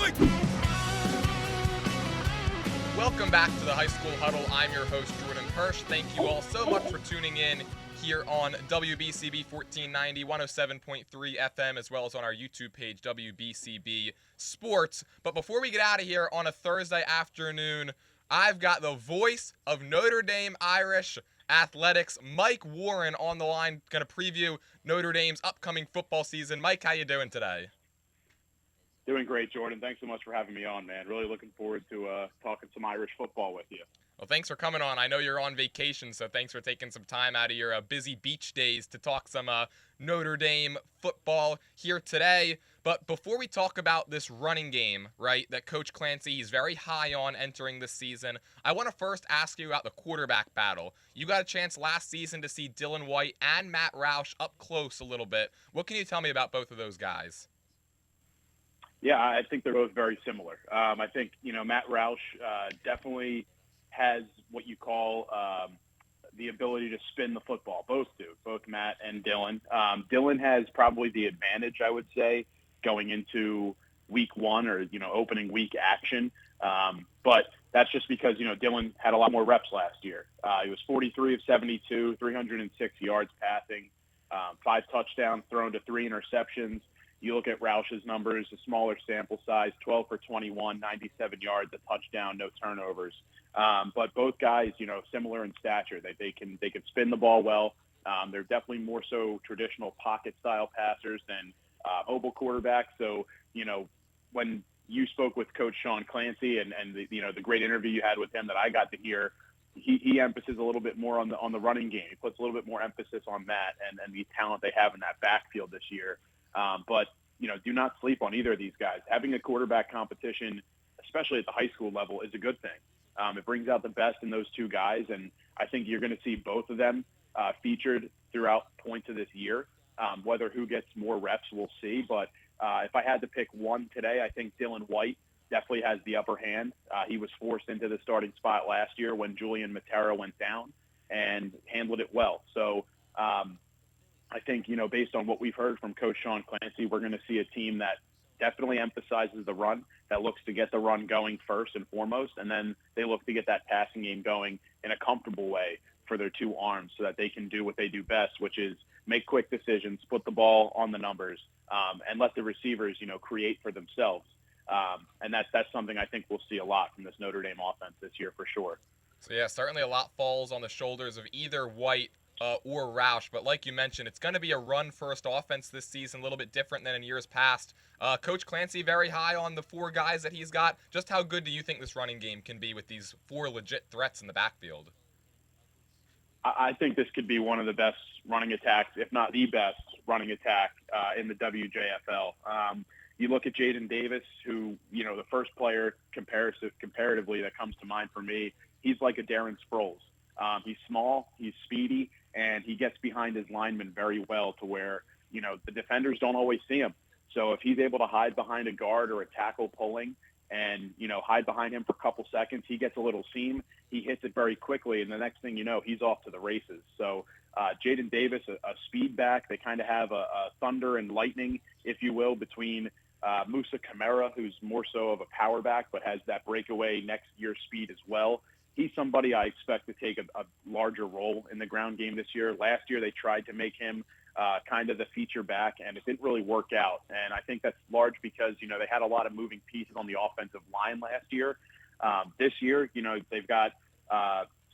Welcome back to the High School Huddle. I'm your host, Jordan Hirsh. Thank you all so much for tuning in here on WBCB 1490, 107.3 FM, as well as on our YouTube page, WBCB Sports. But before we get out of here on a Thursday afternoon, I've got the voice of Notre Dame Irish athletics, Mike Warren, on the line, going to preview Notre Dame's upcoming football season. Mike, how you doing today? Doing great, Jordan. Thanks so much for having me on, man. Really looking forward to talking some Irish football with you. Well, thanks for coming on. I know you're on vacation, so thanks for taking some time out of your busy beach days to talk some Notre Dame football here today. But before we talk about this running game, right, that Coach Clancy, he's very high on entering this season, I want to first ask you about the quarterback battle. You got a chance last season to see Dylan White and Matt Roush up close a little bit. What can you tell me about both of those guys? Yeah, I think they're both very similar. I think, Matt Roush definitely has what you call the ability to spin the football. Both do, both Matt and Dylan. Dylan has probably the advantage, I would say, going into week one or, opening week action. But that's just because, Dylan had a lot more reps last year. He was 43 of 72, 306 yards passing, 5 touchdowns thrown to 3 interceptions. You look at Roush's numbers, a smaller sample size, 12 for 21, 97 yards, a touchdown, no turnovers. But both guys, similar in stature. They can spin the ball well. They're definitely more so traditional pocket style passers than mobile quarterbacks. So, when you spoke with Coach Sean Clancy and the great interview you had with him that I got to hear, he emphasizes a little bit more on the running game. He puts a little bit more emphasis on that and the talent they have in that backfield this year. But, do not sleep on either of these guys. Having a quarterback competition, especially at the high school level, is a good thing. It brings out the best in those two guys, and I think you're going to see both of them featured throughout points of this year. Whether who gets more reps, we'll see. But if I had to pick one today, I think Dylan White definitely has the upper hand. He was forced into the starting spot last year when Julian Matera went down and handled it well. So I think, based on what we've heard from Coach Sean Clancy, we're going to see a team that definitely emphasizes the run, that looks to get the run going first and foremost, and then they look to get that passing game going in a comfortable way for their two arms so that they can do what they do best, which is make quick decisions, put the ball on the numbers, and let the receivers, create for themselves. And that's something I think we'll see a lot from this Notre Dame offense this year for sure. So, yeah, certainly a lot falls on the shoulders of either White or Roush. But like you mentioned, it's going to be a run-first offense this season, a little bit different than in years past. Coach Clancy very high on the four guys that he's got. Just how good do you think this running game can be with these four legit threats in the backfield? I think this could be one of the best running attacks, if not the best running attack in the WJFL. You look at Jaden Davis, who, the first player comparatively that comes to mind for me, he's like a Darren Sproles. He's small, he's speedy, and he gets behind his linemen very well to where, the defenders don't always see him. So if he's able to hide behind a guard or a tackle pulling and, hide behind him for a couple seconds, he gets a little seam, he hits it very quickly, and the next thing you know, he's off to the races. So Jaden Davis, a speed back, they kind of have a thunder and lightning, if you will, between Musa Kamara, who's more so of a power back but has that breakaway next year speed as well. He's somebody I expect to take a larger role in the ground game this year. Last year they tried to make him kind of the feature back, and it didn't really work out. And I think that's large because, they had a lot of moving pieces on the offensive line last year. This year, they've got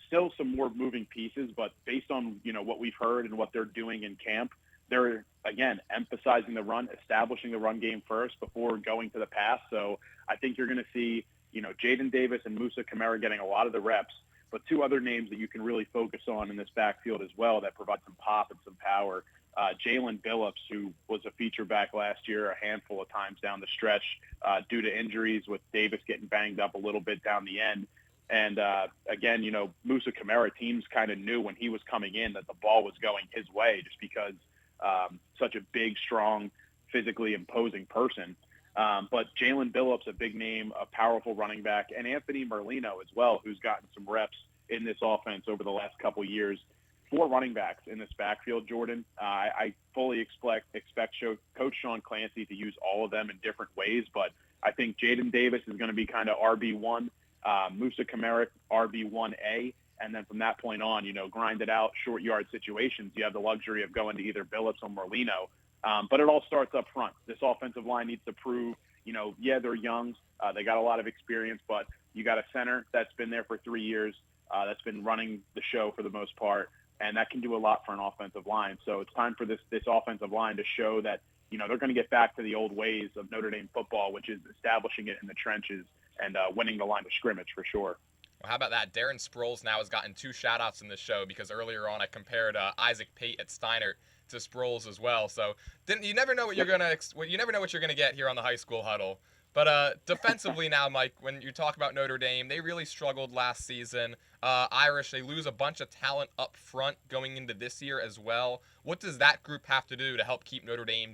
still some more moving pieces, but based on, what we've heard and what they're doing in camp, they're, again, emphasizing the run, establishing the run game first before going to the pass. So I think you're going to see, Jaden Davis and Musa Kamara getting a lot of the reps, but two other names that you can really focus on in this backfield as well that provide some pop and some power. Jalen Billups, who was a feature back last year a handful of times down the stretch due to injuries, with Davis getting banged up a little bit down the end. And, again, Musa Kamara, teams kind of knew when he was coming in that the ball was going his way just because such a big, strong, physically imposing person. But Jalen Billups, a big name, a powerful running back, and Anthony Merlino as well, who's gotten some reps in this offense over the last couple of years. 4 running backs in this backfield, Jordan. I fully expect Coach Sean Clancy to use all of them in different ways, but I think Jaden Davis is going to be kind of RB1, Musa Kamara RB1A, and then from that point on, grind it out, short yard situations. You have the luxury of going to either Billups or Merlino. But it all starts up front. This offensive line needs to prove, they're young. They got a lot of experience, but you got a center that's been there for 3 years, that's been running the show for the most part, and that can do a lot for an offensive line. So it's time for this offensive line to show that, they're going to get back to the old ways of Notre Dame football, which is establishing it in the trenches and winning the line of scrimmage for sure. Well, how about that? Darren Sproles now has gotten 2 shout-outs in this show because earlier on I compared Isaac Pate at Steinert to Sproles as well. So you never know what you're gonna get here on the High School Huddle. But defensively now, Mike, when you talk about Notre Dame, they really struggled last season. Irish, they lose a bunch of talent up front going into this year as well. What does that group have to do to help keep Notre Dame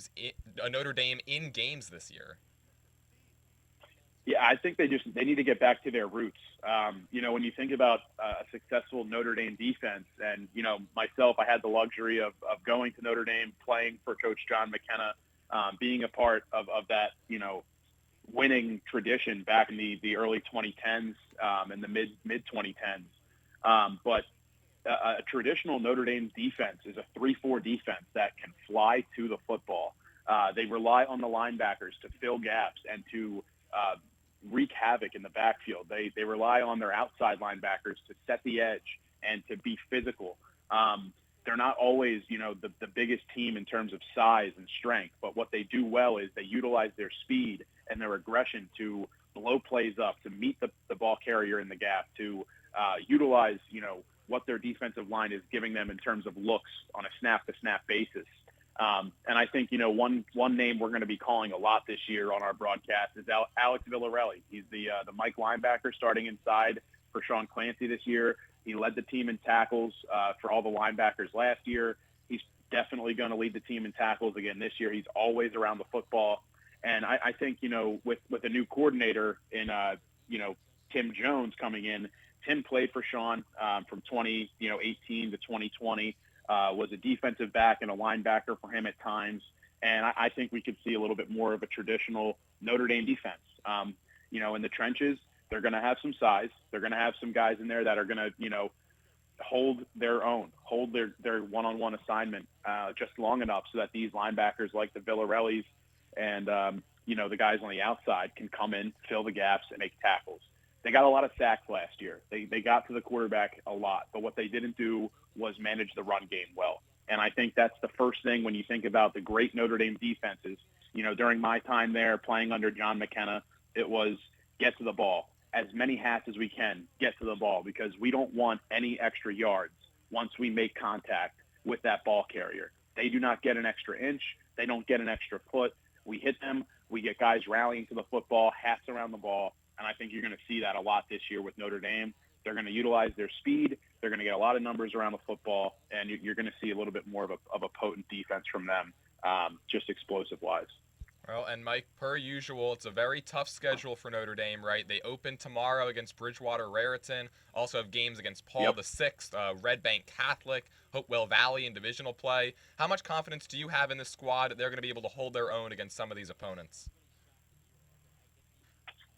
in games this year? Yeah, I think they need to get back to their roots. When you think about a successful Notre Dame defense, and, myself, I had the luxury of going to Notre Dame, playing for Coach John McKenna, being a part of that, winning tradition back in the early 2010s and the mid 2010s. But a traditional Notre Dame defense is a 3-4 defense that can fly to the football. They rely on the linebackers to fill gaps and to wreak havoc in the backfield. They rely on their outside linebackers to set the edge and to be physical. They're not always, the biggest team in terms of size and strength, but what they do well is they utilize their speed and their aggression to blow plays up, to meet the ball carrier in the gap, to utilize, what their defensive line is giving them in terms of looks on a snap-to-snap basis. And I think, one name we're going to be calling a lot this year on our broadcast is Alex Villarelli. He's the Mike linebacker starting inside for Sean Clancy this year. He led the team in tackles for all the linebackers last year. He's definitely going to lead the team in tackles again this year. He's always around the football. And I think, with a new coordinator in, Tim Jones coming in, Tim played for Sean from 2018 to 2020. Was a defensive back and a linebacker for him at times. And I think we could see a little bit more of a traditional Notre Dame defense. In the trenches, they're going to have some size. They're going to have some guys in there that are going to, hold their own, hold their one-on-one assignment just long enough so that these linebackers like the Villarellis and, the guys on the outside can come in, fill the gaps, and make tackles. They got a lot of sacks last year. They got to the quarterback a lot, but what they didn't do was manage the run game well. And I think that's the first thing when you think about the great Notre Dame defenses. During my time there playing under John McKenna, it was get to the ball. As many hats as we can, get to the ball, because we don't want any extra yards once we make contact with that ball carrier. They do not get an extra inch. They don't get an extra foot. We hit them. We get guys rallying to the football, hats around the ball, and I think you're going to see that a lot this year with Notre Dame. They're going to utilize their speed. They're going to get a lot of numbers around the football, and you're going to see a little bit more of a potent defense from them, just explosive-wise. Well, and Mike, per usual, it's a very tough schedule for Notre Dame, right? They open tomorrow against Bridgewater Raritan, also have games against Paul VI, Red Bank Catholic, Hopewell Valley in divisional play. How much confidence do you have in this squad that they're going to be able to hold their own against some of these opponents?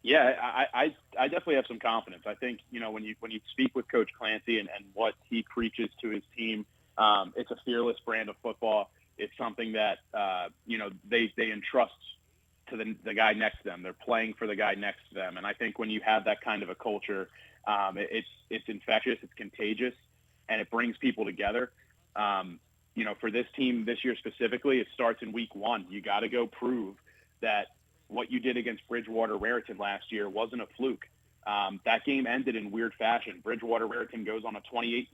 Yeah, I definitely have some confidence. I think, when you speak with Coach Clancy and what he preaches to his team, it's a fearless brand of football. It's something that, they entrust to the guy next to them. They're playing for the guy next to them. And I think when you have that kind of a culture, it's infectious, it's contagious, and it brings people together. For this team this year specifically, it starts in week 1. You got to go prove that what you did against Bridgewater Raritan last year wasn't a fluke. That game ended in weird fashion. Bridgewater Raritan goes on a 28-6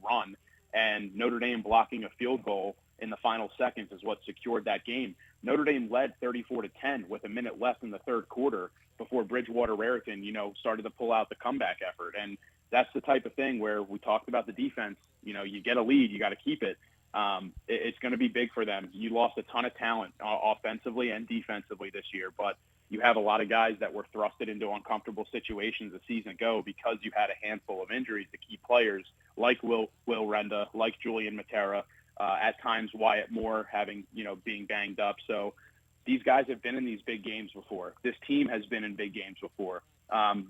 run, and Notre Dame blocking a field goal in the final seconds is what secured that game. Notre Dame led 34-10 with a minute left in the third quarter before Bridgewater Raritan, started to pull out the comeback effort. And that's the type of thing where we talked about the defense. You get a lead, you got to keep it. It's going to be big for them. You lost a ton of talent offensively and defensively this year, but you have a lot of guys that were thrusted into uncomfortable situations a season ago because you had a handful of injuries to key players like Will Renda, like Julian Matera, at times Wyatt Moore being banged up. So these guys have been in these big games before. This team has been in big games before.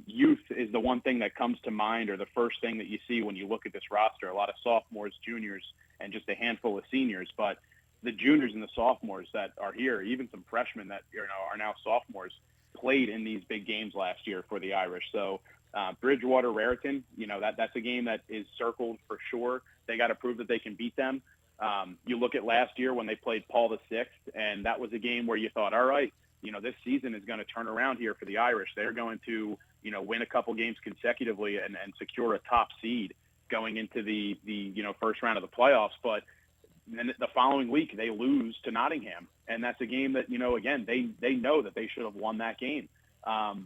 Youth is the one thing that comes to mind, or the first thing that you see when you look at this roster. A lot of sophomores, juniors, and just a handful of seniors. But the juniors and the sophomores that are here, even some freshmen that are now sophomores, played in these big games last year for the Irish. So Bridgewater Raritan, that's a game that is circled for sure. They got to prove that they can beat them. You look at last year when they played Paul VI, and that was a game where you thought, all right, this season is going to turn around here for the Irish. They're going to, win a couple games consecutively and secure a top seed going into the first round of the playoffs. But then the following week they lose to Nottingham, and that's a game that, again, they know that they should have won that game.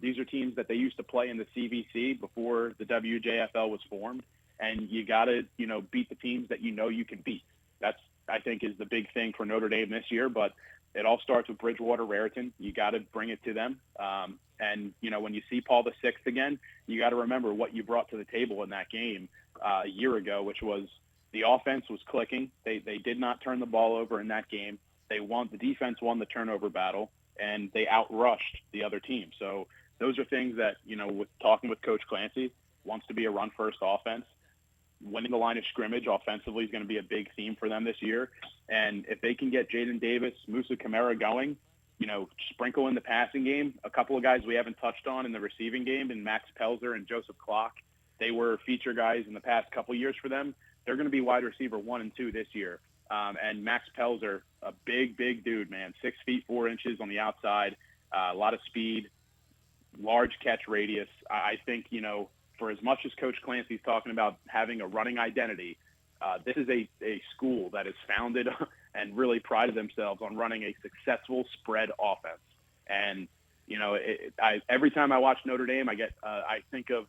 These are teams that they used to play in the CVC before the WJFL was formed, and you got to, beat the teams that you can beat. That's, I think, is the big thing for Notre Dame this year, but it all starts with Bridgewater Raritan. You got to bring it to them. And, when you see Paul VI again, you got to remember what you brought to the table in that game a year ago, which was the offense was clicking. They did not turn the ball over in that game. The defense won the turnover battle, and they outrushed the other team. So those are things that, with talking with Coach Clancy, wants to be a run-first offense. Winning the line of scrimmage offensively is going to be a big theme for them this year. And if they can get Jaden Davis, Musa Kamara going, sprinkle in the passing game. A couple of guys we haven't touched on in the receiving game, and Max Pelzer and Joseph Klock, they were feature guys in the past couple of years for them. They're going to be wide receiver 1 and 2 this year. And Max Pelzer, a big dude, man, 6 feet 4 inches on the outside, a lot of speed, large catch radius. I think, for as much as Coach Clancy's talking about having a running identity, this is a school that is founded and really prided themselves on running a successful spread offense. And, every time I watch Notre Dame, I think of,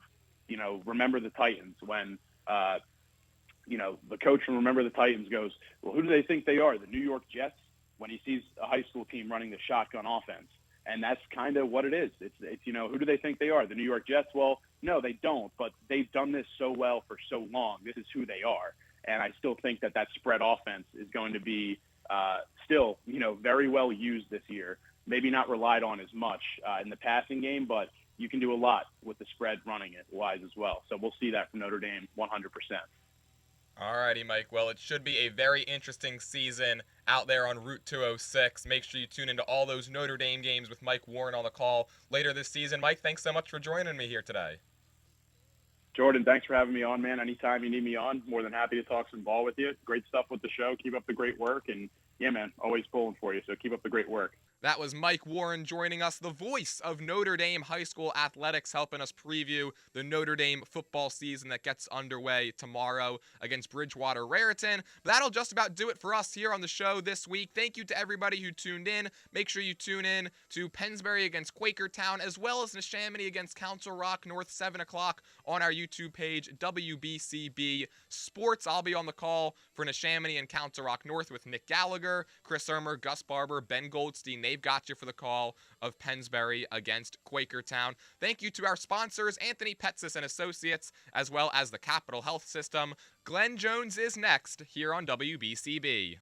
Remember the Titans when, the coach from Remember the Titans goes, well, who do they think they are? The New York Jets, when he sees a high school team running the shotgun offense. And that's kind of what it is. It's who do they think they are? The New York Jets? Well, no, they don't, but they've done this so well for so long. This is who they are. And I still think that spread offense is going to be still, very well used this year. Maybe not relied on as much in the passing game, but you can do a lot with the spread running it wise as well. So we'll see that from Notre Dame 100%. Alrighty, Mike. Well, it should be a very interesting season out there on Route 206. Make sure you tune into all those Notre Dame games with Mike Warren on the call later this season. Mike, thanks so much for joining me here today. Jordan, thanks for having me on, man. Anytime you need me on, more than happy to talk some ball with you. Great stuff with the show. Keep up the great work. And, yeah, man, always pulling for you, so keep up the great work. That was Mike Warren joining us, the voice of Notre Dame high school athletics, helping us preview the Notre Dame football season that gets underway tomorrow against Bridgewater Raritan. But that'll just about do it for us here on the show this week. Thank you to everybody who tuned in. Make sure you tune in to Pennsbury against Quakertown, as well as Neshaminy against Council Rock North, 7 o'clock on our YouTube page, WBCB Sports. I'll be on the call for Neshaminy and Council Rock North with Nick Gallagher, Chris Ermer, Gus Barber, Ben Goldstein. They've got you for the call of Pennsbury against Quakertown. Thank you to our sponsors, Anthony Petsis and Associates, as well as the Capital Health System. Glenn Jones is next here on WBCB.